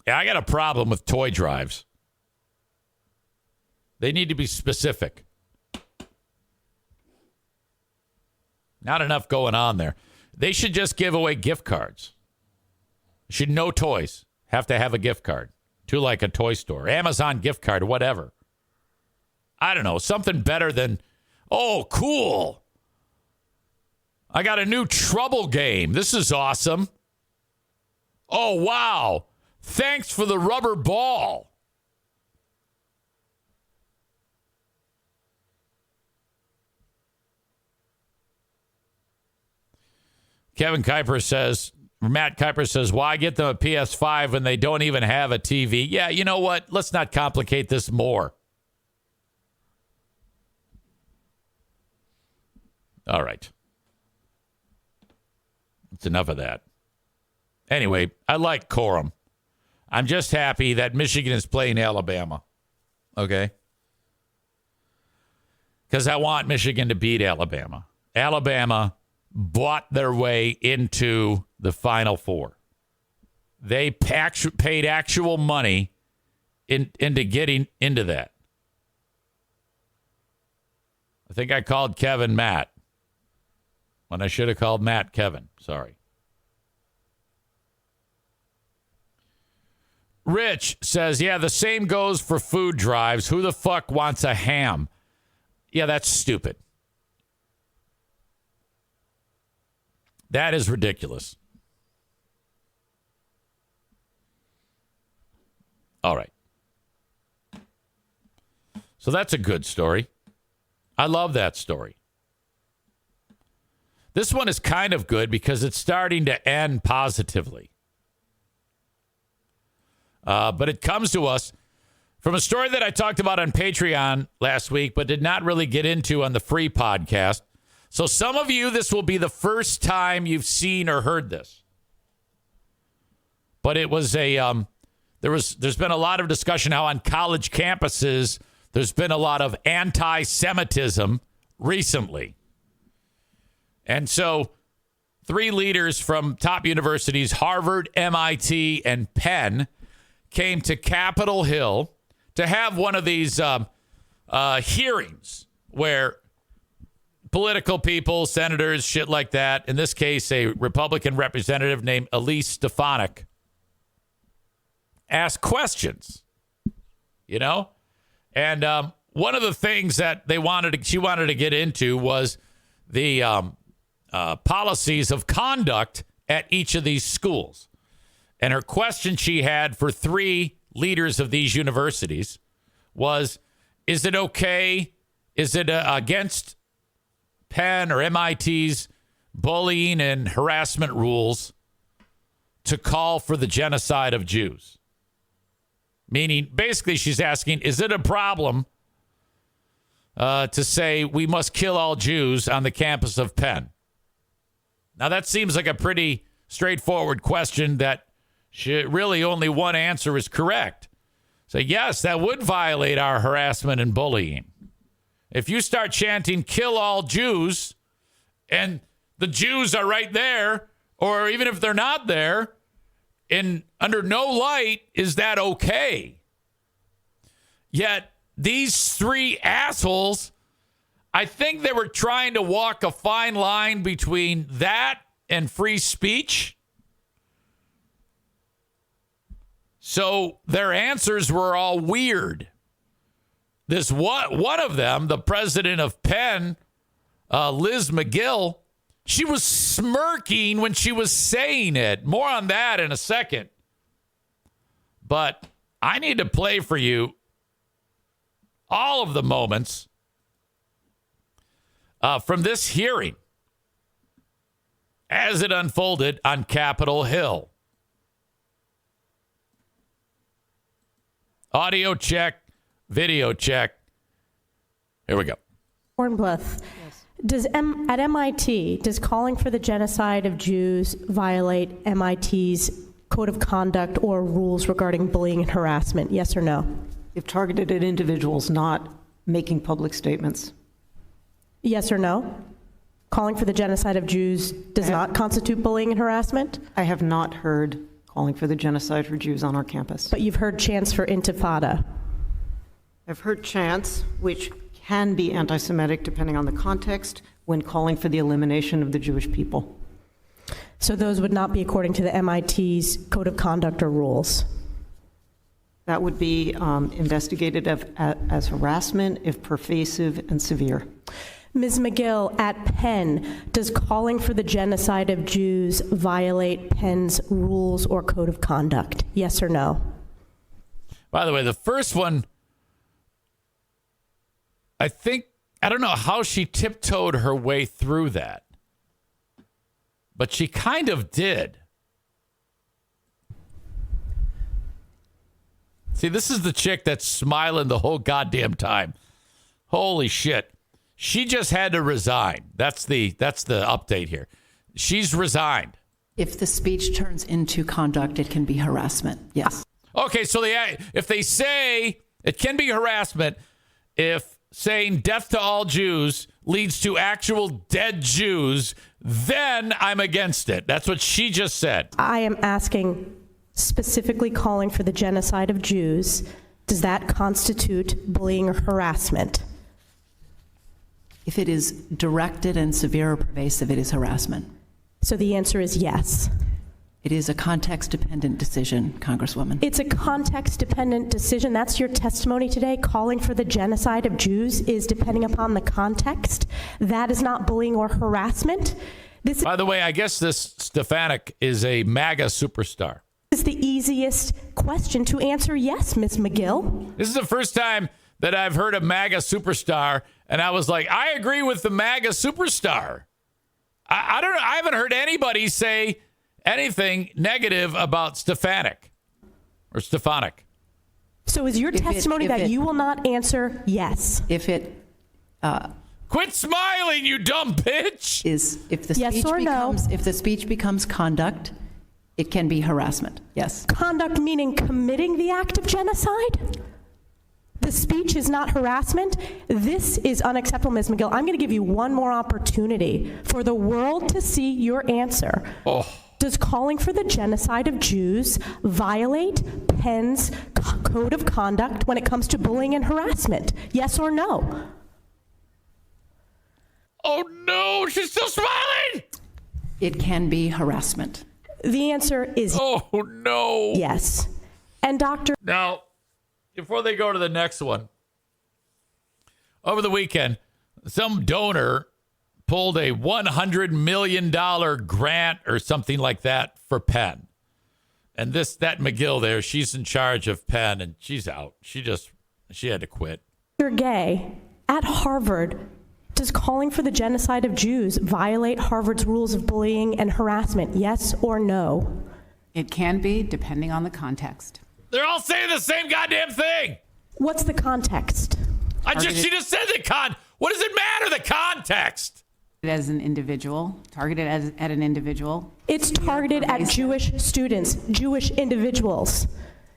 Yeah, I got a problem with toy drives. They need to be specific. Not enough going on there. They should just give away gift cards. Should no toys have to have a gift card to like a toy store, Amazon gift card, whatever. I don't know, something better than, oh, cool. I got a new Trouble game. This is awesome. Oh, wow. Thanks for the rubber ball. Matt Kuiper says, why get them a PS5 when they don't even have a TV? Yeah, you know what? Let's not complicate this more. All right. That's enough of that. Anyway, I like Corum. I'm just happy that Michigan is playing Alabama. Okay? Because I want Michigan to beat Alabama. Alabama bought their way into the Final Four. They paid actual money into getting into that. I think I called Kevin Matt when I should have called Matt Kevin. Sorry. Rich says, yeah, the same goes for food drives. Who the fuck wants a ham? Yeah, that's stupid. That is ridiculous. All right. So that's a good story. I love that story. This one is kind of good because it's starting to end positively. But it comes to us from a story that I talked about on Patreon last week, but did not really get into on the free podcast. So some of you, this will be the first time you've seen or heard this. But it was there's been a lot of discussion how on college campuses there's been a lot of anti-Semitism recently. And so 3 leaders from top universities, Harvard, MIT, and Penn, came to Capitol Hill to have one of these hearings where political people, senators, shit like that, in this case, a Republican representative named Elise Stefanik, asked questions, you know? And one of the things that she wanted to get into was the policies of conduct at each of these schools. And her question she had for 3 leaders of these universities was, is it okay? Is it against Penn or MIT's bullying and harassment rules to call for the genocide of Jews? Meaning, basically, she's asking, is it a problem to say we must kill all Jews on the campus of Penn? Now, that seems like a pretty straightforward question that really only one answer is correct. So, yes, that would violate our harassment and bullying. If you start chanting, kill all Jews, and The Jews are right there, or even if they're not there, and under no light is that okay. Yet these three assholes, I think they were trying to walk a fine line between that and free speech. So their answers were all weird. This one of them, the president of Penn, Liz McGill, she was smirking when she was saying it. More on that in a second. But I need to play for you all of the moments from this hearing as it unfolded on Capitol Hill. Audio check, video check. Here we go. Hornbluth, yes. At MIT, does calling for the genocide of Jews violate MIT's code of conduct or rules regarding bullying and harassment? Yes or no? If targeted at individuals, not making public statements. Yes or no? Calling for the genocide of Jews does not constitute bullying and harassment? I have not heard calling for the genocide for Jews on our campus. But you've heard chants for intifada. I've heard chants, which can be anti-Semitic depending on the context, when calling for the elimination of the Jewish people. So those would not be according to the MIT's code of conduct or rules? That would be investigated as harassment if pervasive and severe. Ms. McGill, at Penn, does calling for the genocide of Jews violate Penn's rules or code of conduct? Yes or no? By the way, the first one, I don't know how she tiptoed her way through that, but she kind of did. See, this is the chick that's smiling the whole goddamn time. Holy shit. She just had to resign. That's the update here. She's resigned. If the speech turns into conduct, it can be harassment. Yes. Okay, so if they say it can be harassment if saying death to all Jews leads to actual dead Jews, then I'm against it. That's what she just said. I am asking specifically calling for the genocide of Jews. Does that constitute bullying or harassment? If it is directed and severe or pervasive, it is harassment. So the answer is yes. It is a context-dependent decision, Congresswoman. It's a context-dependent decision. That's your testimony today. Calling for the genocide of Jews is depending upon the context. That is not bullying or harassment. By the way, I guess this Stefanik is a MAGA superstar. This is the easiest question to answer yes, Ms. McGill. This is the first time that I've heard a MAGA superstar, and I was like, I agree with the MAGA superstar. I don't know. I haven't heard anybody say anything negative about Stefanik or Stefanik. So is your testimony that you will not answer yes? If it quit smiling, you dumb bitch. Is if the yes speech or becomes no? If the speech becomes conduct, it can be harassment. Yes. Conduct meaning committing the act of genocide? The speech is not harassment. This is unacceptable, Ms. McGill. I'm going to give you one more opportunity for the world to see your answer. Oh. Does calling for the genocide of Jews violate Penn's code of conduct when it comes to bullying and harassment? Yes or no? Oh, no. She's still smiling. It can be harassment. The answer is oh, no. Yes. And Dr. Now, before they go to the next one, over the weekend, some donor pulled a $100 million grant or something like that for Penn. And that McGill there, she's in charge of Penn, and she's out. She had to quit. Dr. Gay, at Harvard, does calling for the genocide of Jews violate Harvard's rules of bullying and harassment? Yes or no? It can be, depending on the context. They're all saying the same goddamn thing. What's the context? She just said what does it matter, the context? As an individual, targeted at an individual. It's targeted at Jewish students, Jewish individuals.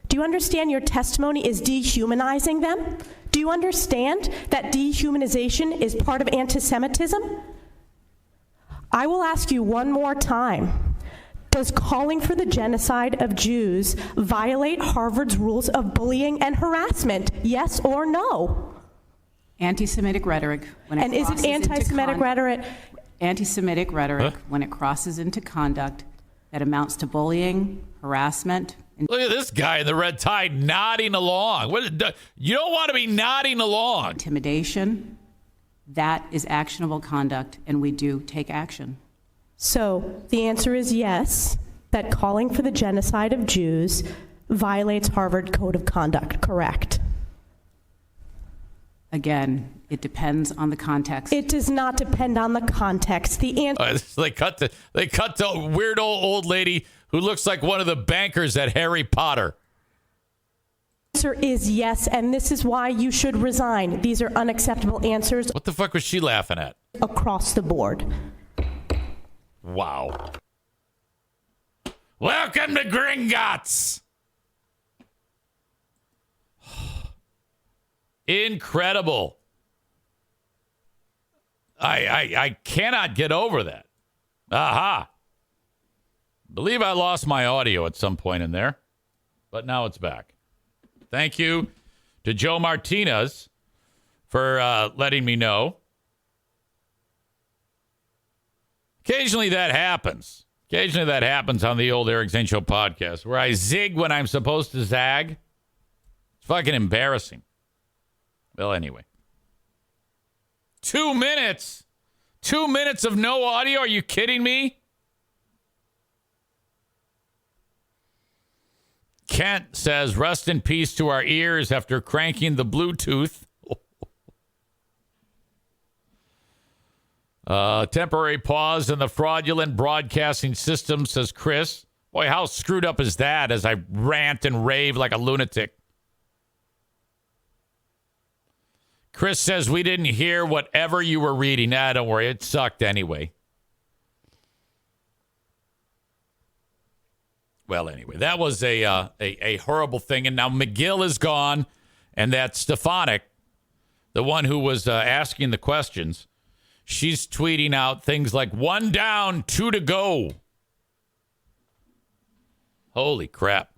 Do you understand your testimony is dehumanizing them? Do you understand that dehumanization is part of anti-Semitism? I will ask you one more time. Does calling for the genocide of Jews violate Harvard's rules of bullying and harassment? Yes or no? Anti-Semitic rhetoric. When it And is it crosses into anti-Semitic rhetoric? Anti-Semitic rhetoric, when it crosses into conduct that amounts to bullying, harassment. Look at this guy in the red tie nodding along. You don't want to be nodding along. Intimidation, that is actionable conduct, and we do take action. So the answer is yes, that calling for the genocide of Jews violates Harvard Code of Conduct, correct? Again, it depends on the context. It does not depend on the context. The answer They cut the weird old lady who looks like one of the bankers at Harry Potter. is yes, and this is why you should resign. These are unacceptable answers What the fuck was she laughing at? across the board. Wow. Welcome to Gringotts. Incredible. I cannot get over that. Aha. Believe I lost my audio at some point in there, but now it's back. Thank you to Joe Martinez for letting me know. Occasionally that happens. Occasionally that happens on the old Eric Zane Show podcast where I zig when I'm supposed to zag. It's fucking embarrassing. Well, anyway. 2 minutes. 2 minutes of no audio. Are you kidding me? Kent says, rest in peace to our ears after cranking the Bluetooth. Temporary pause in the fraudulent broadcasting system, says Chris. Boy, how screwed up is that as I rant and rave like a lunatic? Chris says, we didn't hear whatever you were reading. Nah, don't worry. It sucked anyway. Well, anyway, that was a horrible thing. And now McGill is gone. And that Stefanik, the one who was asking the questions, she's tweeting out things like 1 down, 2 to go. Holy crap.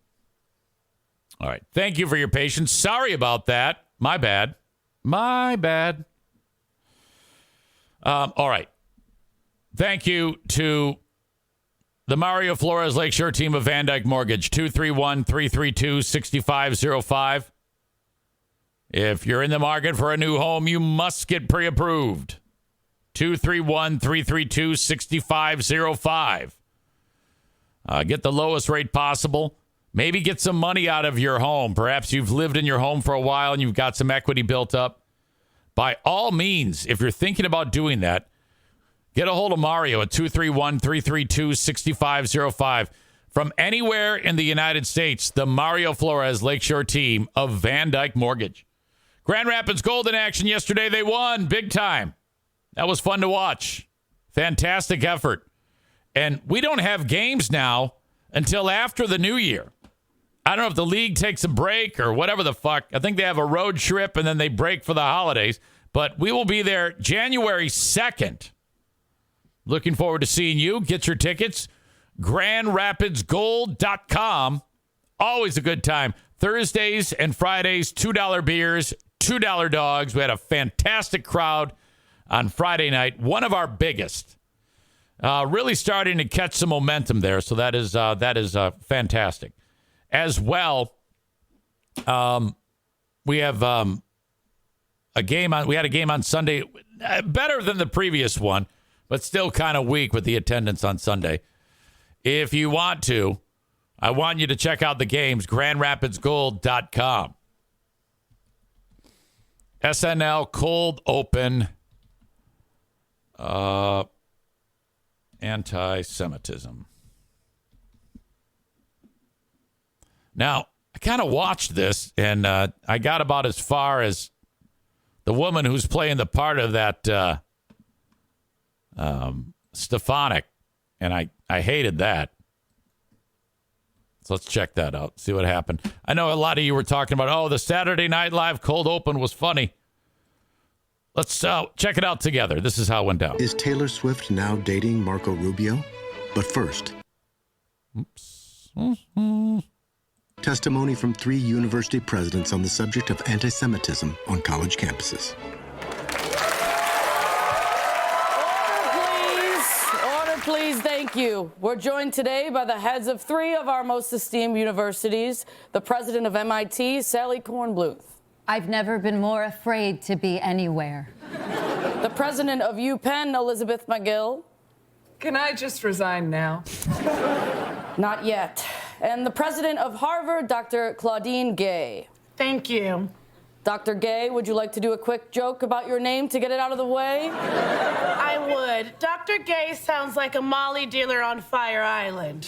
All right. Thank you for your patience. Sorry about that. My bad. My bad. All right. Thank you to the Mario Flores Lakeshore team of Van Dyke Mortgage, 231-332-6505. If you're in the market for a new home, you must get pre-approved. 231-332-6505. Get the lowest rate possible. Maybe get some money out of your home. Perhaps you've lived in your home for a while and you've got some equity built up. By all means, if you're thinking about doing that, get a hold of Mario at 231-332-6505. From anywhere in the United States, the Mario Flores Lakeshore team of Van Dyke Mortgage. Grand Rapids Gold in action yesterday. They won big time. That was fun to watch. Fantastic effort. And we don't have games now until after the new year. I don't know if the league takes a break or whatever the fuck. I think they have a road trip and then they break for the holidays. But we will be there January 2nd. Looking forward to seeing you. Get your tickets. GrandRapidsGold.com. Always a good time. Thursdays and Fridays, $2 beers, $2 dogs. We had a fantastic crowd on Friday night. One of our biggest. Really starting to catch some momentum there. So that is fantastic. As well, we have a game on. We had a game on Sunday, better than the previous one, but still kind of weak with the attendance on Sunday. If you want to, I want you to check out the games. GrandRapidsGold.com. SNL Cold Open. Anti-Semitism. Now, I kind of watched this, and I got about as far as the woman who's playing the part of that Stefanik, and I hated that. So let's check that out, see what happened. I know a lot of you were talking about, the Saturday Night Live cold open was funny. Let's check it out together. This is how it went down. Is Taylor Swift now dating Marco Rubio? But first, testimony from 3 university presidents on the subject of anti-Semitism on college campuses. Order, please. Thank you. We're joined today by the heads of 3 of our most esteemed universities, the president of MIT, Sally Kornbluth. I've never been more afraid to be anywhere. The president of UPenn, Elizabeth McGill. Can I just resign now? Not yet. And the president of Harvard, Dr. Claudine Gay. Thank you. Dr. Gay, would you like to do a quick joke about your name to get it out of the way? I would. Dr. Gay sounds like a Molly dealer on Fire Island.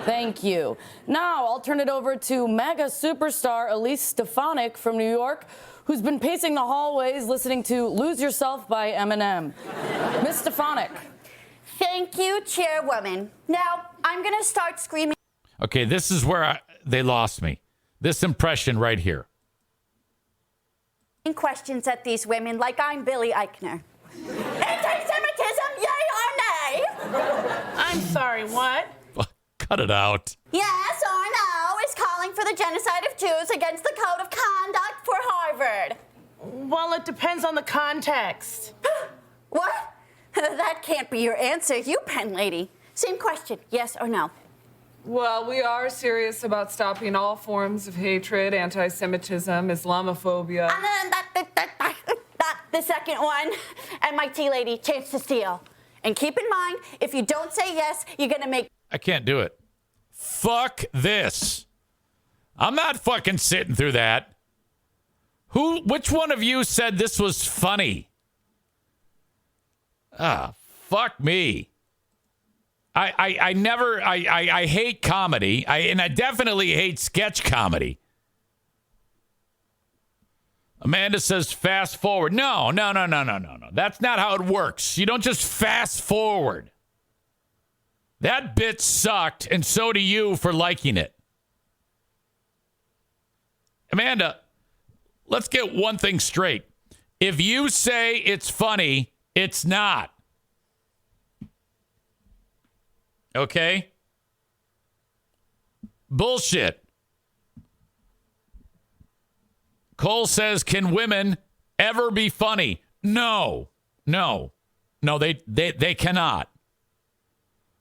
Thank you. Now, I'll turn it over to MAGA superstar Elise Stefanik from New York, who's been pacing the hallways listening to Lose Yourself by Eminem. Miss Stefanik. Thank you, Chairwoman. Now, I'm going to start screaming. Okay, this is where they lost me. This impression right here. Questions at these women like I'm Billy Eichner. Anti-Semitism, yay or nay? I'm sorry, what? Cut it out. Yes or no is calling for the genocide of Jews against the code of conduct for Harvard. Well, it depends on the context. What? That can't be your answer, you pen lady. Same question, yes or no? Well, we are serious about stopping all forms of hatred, anti-Semitism, Islamophobia. The second one, MIT lady, chance to steal. And keep in mind, if you don't say yes, you're going to make... I can't do it. Fuck this. I'm not fucking sitting through that. Which one of you said this was funny? Fuck me. I hate comedy. And I definitely hate sketch comedy. Amanda says fast forward. No. That's not how it works. You don't just fast forward. That bit sucked, and so do you for liking it. Amanda, let's get one thing straight. If you say it's funny, it's not. Okay? Bullshit. Cole says, can women ever be funny? No, they cannot.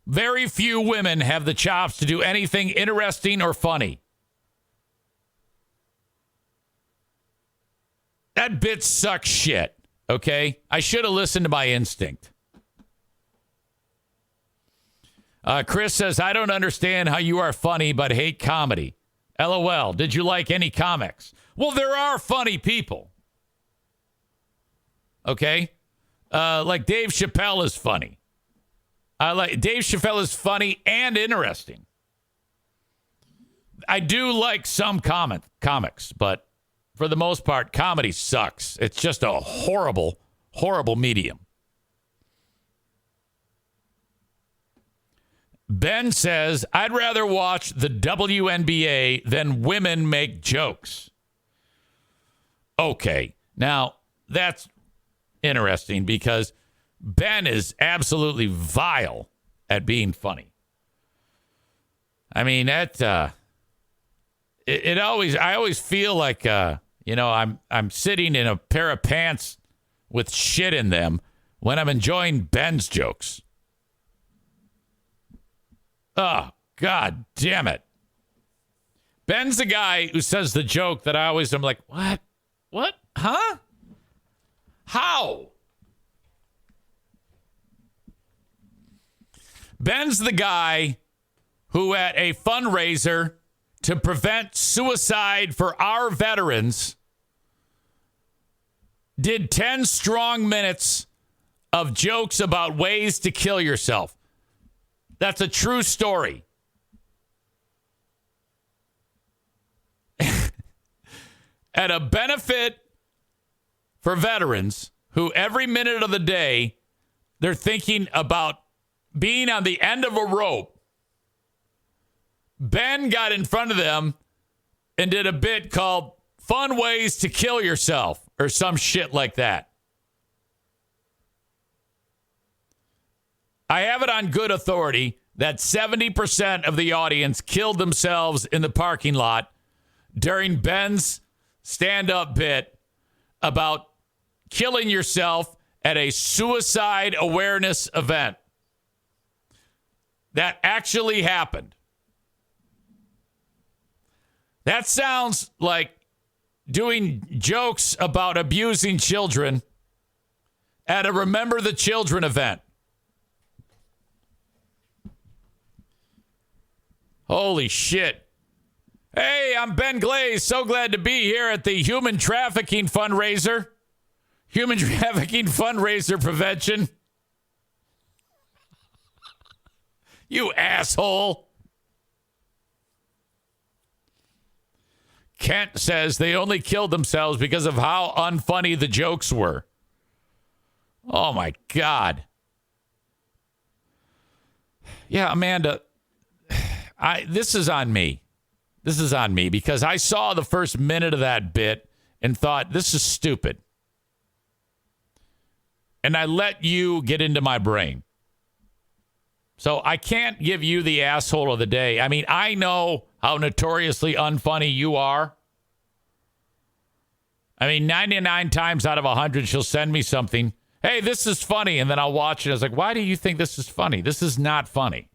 Very few women have the chops to do anything interesting or funny. That bit sucks shit, okay? I should have listened to my instinct. Chris says, I don't understand how you are funny but hate comedy. LOL. Did you like any comics? Well, there are funny people. Okay? Like Dave Chappelle is funny. Dave Chappelle is funny and interesting. I do like some comics, but for the most part, comedy sucks. It's just a horrible, horrible medium. Ben says, I'd rather watch the WNBA than women make jokes. Okay, now that's interesting because Ben is absolutely vile at being funny. I mean, I always feel like, I'm sitting in a pair of pants with shit in them when I'm enjoying Ben's jokes. Oh, God damn it. Ben's the guy who says the joke that I'm like, what? What? Huh? How? Ben's the guy who at a fundraiser to prevent suicide for our veterans did 10 strong minutes of jokes about ways to kill yourself. That's a true story. At a benefit for veterans who every minute of the day, they're thinking about being on the end of a rope. Ben got in front of them and did a bit called Fun Ways to Kill Yourself or some shit like that. I have it on good authority that 70% of the audience killed themselves in the parking lot during Ben's stand-up bit about killing yourself at a suicide awareness event. That actually happened. That sounds like doing jokes about abusing children at a Remember the Children event. Holy shit. Hey, I'm Ben Glaze. So glad to be here at the Human Trafficking Fundraiser. Human Trafficking Fundraiser Prevention. You asshole. Kent says they only killed themselves because of how unfunny the jokes were. Oh, my God. Yeah, Amanda, this is on me. This is on me because I saw the first minute of that bit and thought, this is stupid. And I let you get into my brain. So I can't give you the asshole of the day. I mean, I know how notoriously unfunny you are. I mean, 99 times out of 100, she'll send me something. Hey, this is funny. And then I'll watch it. I was like, why do you think this is funny? This is not funny.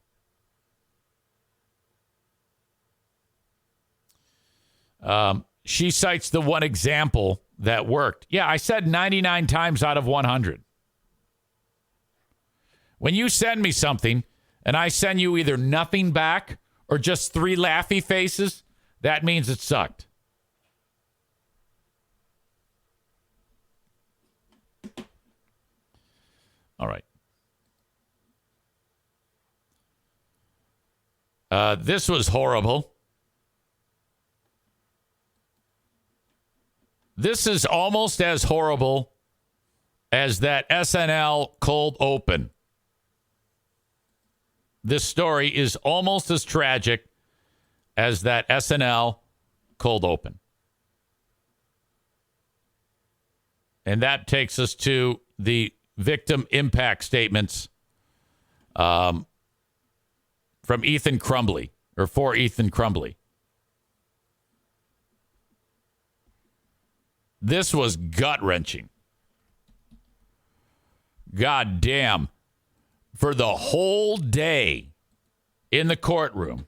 She cites the one example that worked. Yeah, I said 99 times out of 100. When you send me something and I send you either nothing back or just 3 laughy faces, that means it sucked. All right. This was horrible. This is almost as horrible as that SNL cold open. This story is almost as tragic as that SNL cold open. And that takes us to the victim impact statements from Ethan Crumbley, or for Ethan Crumbley. This was gut-wrenching. God damn. For the whole day in the courtroom,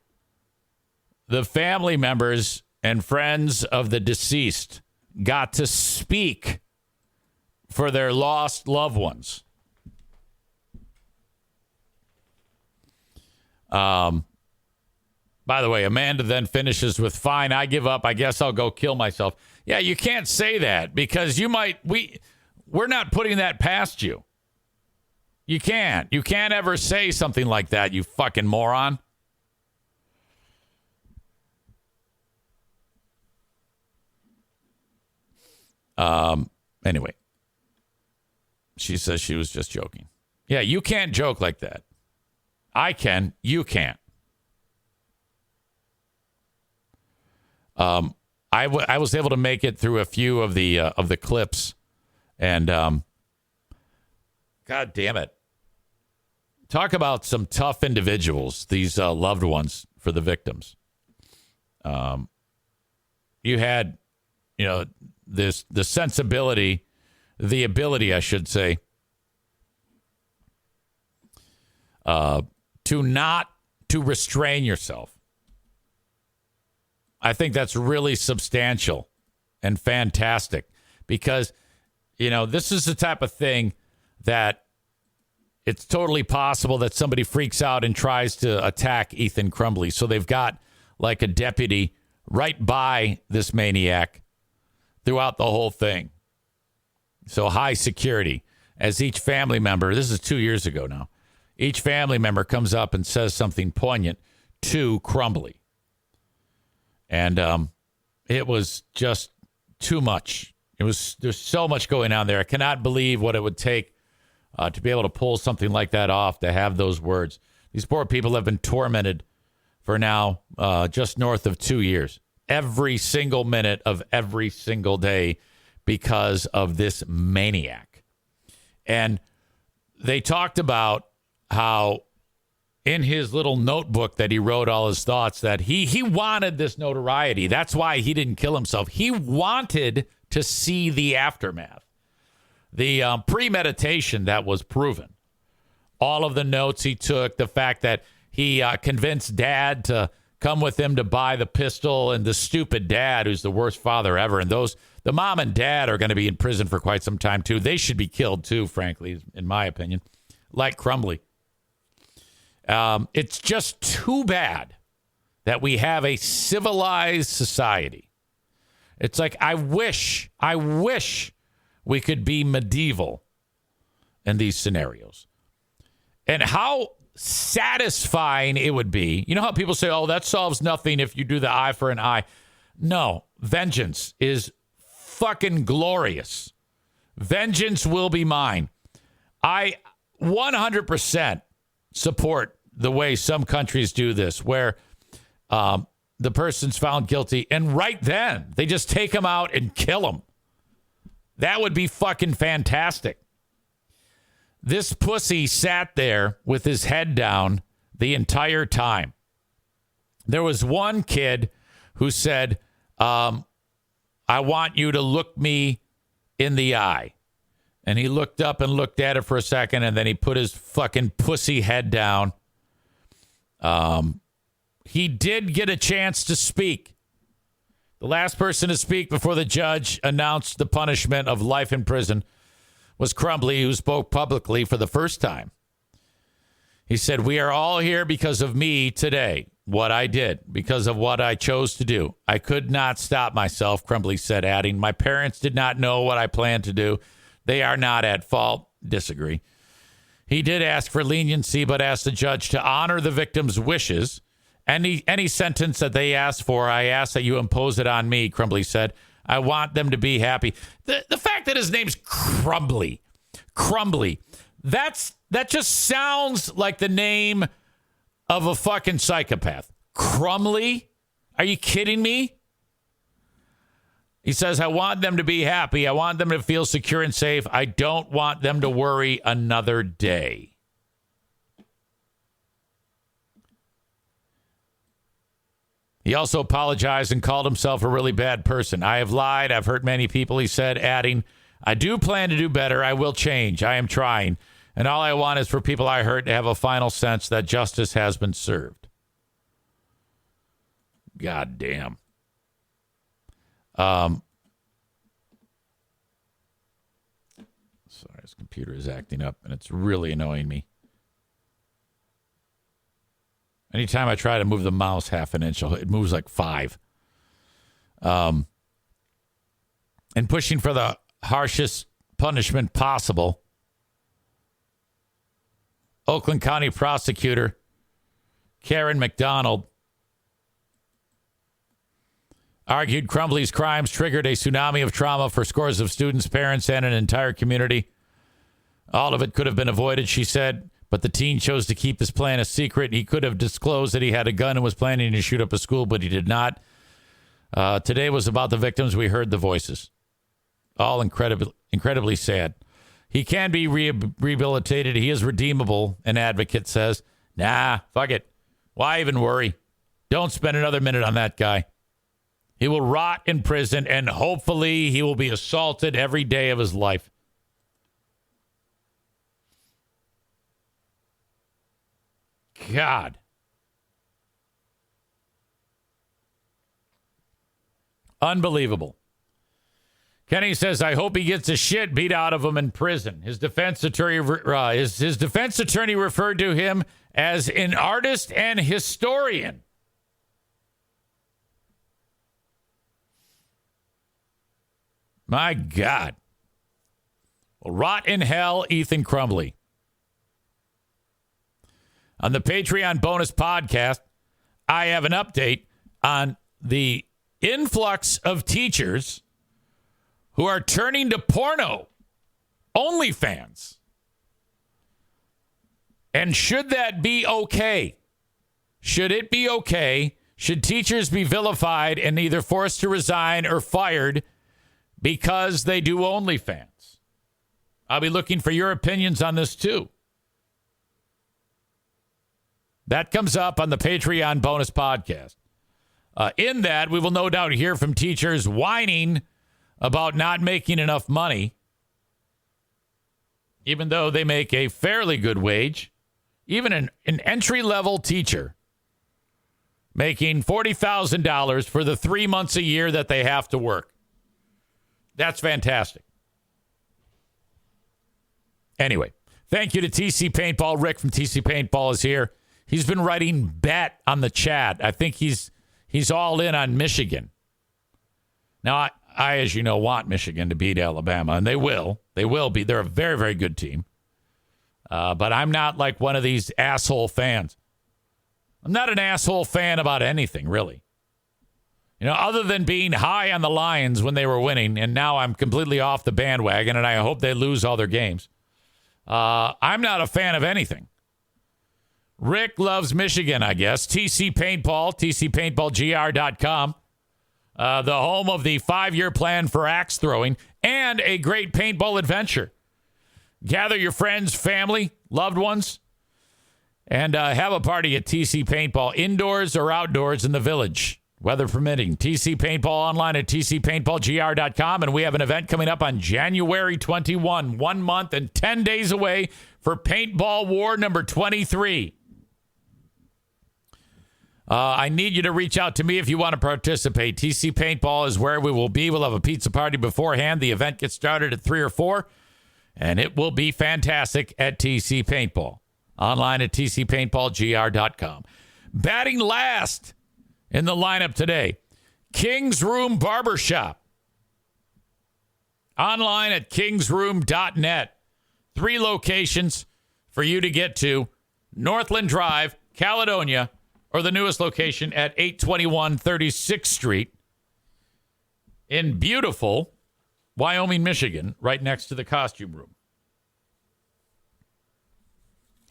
the family members and friends of the deceased got to speak for their lost loved ones. By the way, Amanda then finishes with, fine, I give up. I guess I'll go kill myself. Yeah, you can't say that because we're not putting that past you. You can't. You can't ever say something like that, you fucking moron. Anyway, she says she was just joking. Yeah, you can't joke like that. I can. You can't. I was able to make it through a few of the clips, and God damn it. Talk about some tough individuals, these loved ones for the victims. You had, the sensibility, the ability, I should say, to restrain yourself. I think that's really substantial and fantastic because, this is the type of thing that it's totally possible that somebody freaks out and tries to attack Ethan Crumbley. So they've got like a deputy right by this maniac throughout the whole thing. So high security as each family member, this is 2 years ago now, each family member comes up and says something poignant to Crumbley. And it was just too much. There's so much going on there. I cannot believe what it would take to be able to pull something like that off, to have those words. These poor people have been tormented for now just north of 2 years. Every single minute of every single day, because of this maniac. And they talked about how in his little notebook that he wrote all his thoughts that he wanted this notoriety. That's why he didn't kill himself. He wanted to see the aftermath, the premeditation that was proven. All of the notes he took, the fact that he convinced dad to come with him to buy the pistol, and the stupid dad who's the worst father ever. And the mom and dad are going to be in prison for quite some time, too. They should be killed, too, frankly, in my opinion, like Crumbly. It's just too bad that we have a civilized society. It's like, I wish we could be medieval in these scenarios. And how satisfying it would be. You know how people say, oh, that solves nothing if you do the eye for an eye. No, vengeance is fucking glorious. Vengeance will be mine. I 100% support the way some countries do this, where the person's found guilty, and right then they just take him out and kill him. That would be fucking fantastic. This pussy sat there with his head down the entire time. There was one kid who said, I want you to look me in the eye. And he looked up and looked at it for a second, and then he put his fucking pussy head down. He did get a chance to speak. The last person to speak before the judge announced the punishment of life in prison was Crumbly, who spoke publicly for the first time. He said, we are all here because of me today, what I did, because of what I chose to do. I could not stop myself, Crumbly said, adding, my parents did not know what I planned to do. They are not at fault. Disagree. He did ask for leniency, but asked the judge to honor the victim's wishes. Any sentence that they asked for, I ask that you impose it on me, Crumbly said. I want them to be happy. The fact that his name's Crumbly, that just sounds like the name of a fucking psychopath. Crumbly? Are you kidding me? He says, I want them to be happy. I want them to feel secure and safe. I don't want them to worry another day. He also apologized and called himself a really bad person. I have lied. I've hurt many people, he said, adding, I do plan to do better. I will change. I am trying. And all I want is for people I hurt to have a final sense that justice has been served. God damn. Sorry, this computer is acting up, and it's really annoying me. Anytime I try to move the mouse half an inch, it moves like 5. And pushing for the harshest punishment possible. Oakland County prosecutor Karen McDonald argued Crumbly's crimes triggered a tsunami of trauma for scores of students, parents, and an entire community. All of it could have been avoided, she said, but the teen chose to keep his plan a secret. He could have disclosed that he had a gun and was planning to shoot up a school, but he did not. Today was about the victims. We heard the voices. All incredibly sad. He can be rehabilitated. He is redeemable, an advocate says. Nah, fuck it. Why even worry? Don't spend another minute on that guy. He will rot in prison, and hopefully he will be assaulted every day of his life. God. Unbelievable. Kenny says, I hope he gets the shit beat out of him in prison. His defense attorney referred to him as an artist and historian. My God. Well, rot in hell, Ethan Crumbly. On the Patreon bonus podcast, I have an update on the influx of teachers who are turning to porno, OnlyFans. And should that be okay? Should it be okay? Should teachers be vilified and either forced to resign or fired because they do OnlyFans. I'll be looking for your opinions on this too. That comes up on the Patreon bonus podcast. In that, we will no doubt hear from teachers whining about not making enough money, even though they make a fairly good wage. Even an entry-level teacher making $40,000 for the 3 months a year that they have to work. That's fantastic. Anyway, thank you to TC Paintball. Rick from TC Paintball is here. He's been writing bet on the chat. I think he's all in on Michigan. Now, I, as you know, want Michigan to beat Alabama, and they will. They will be. They're a very, very good team. But I'm not like one of these asshole fans. I'm not an asshole fan about anything, really. You know, other than being high on the Lions when they were winning, and now I'm completely off the bandwagon, and I hope they lose all their games. I'm not a fan of anything. Rick loves Michigan, I guess. TC Paintball, tcpaintballgr.com. The home of the 5-year plan for axe throwing and a great paintball adventure. Gather your friends, family, loved ones, and have a party at TC Paintball, indoors or outdoors in the village, weather permitting. TC Paintball online at tcpaintballgr.com, and we have an event coming up on January 21, 1 month and 10 days away for Paintball War number 23. I need you to reach out to me if you want to participate. TC Paintball is where we will be. We'll have a pizza party beforehand. The event gets started at 3 or 4, and it will be fantastic at TC Paintball. Online at tcpaintballgr.com. Batting last in the lineup today, King's Room Barbershop. Online at kingsroom.net. 3 locations for you to get to. Northland Drive, Caledonia, or the newest location at 821 36th Street in beautiful Wyoming, Michigan, right next to the costume room.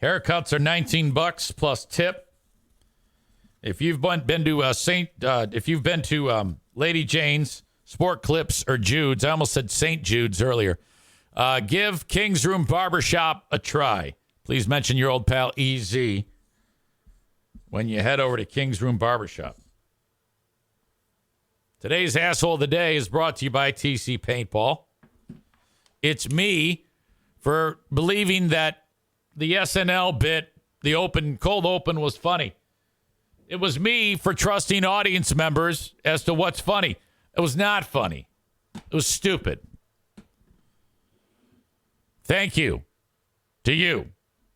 Haircuts are $19 plus tip. If you've been to Lady Jane's, Sport Clips, or Jude's, I almost said St. Jude's earlier, give King's Room Barbershop a try. Please mention your old pal EZ when you head over to King's Room Barbershop. Today's Asshole of the Day is brought to you by TC Paintball. It's me for believing that the SNL bit, the cold open, was funny. It was me for trusting audience members as to what's funny. It was not funny. It was stupid. Thank you to you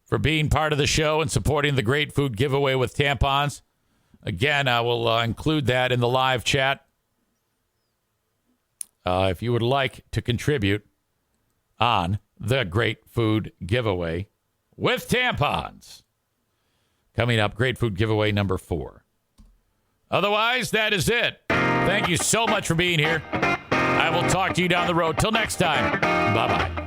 for being part of the show and supporting the great food giveaway with tampons. Again, I will include that in the live chat. If you would like to contribute on the great food giveaway with tampons. Coming up, great food giveaway number 4. Otherwise, that is it. Thank you so much for being here. I will talk to you down the road. Till next time. Bye-bye.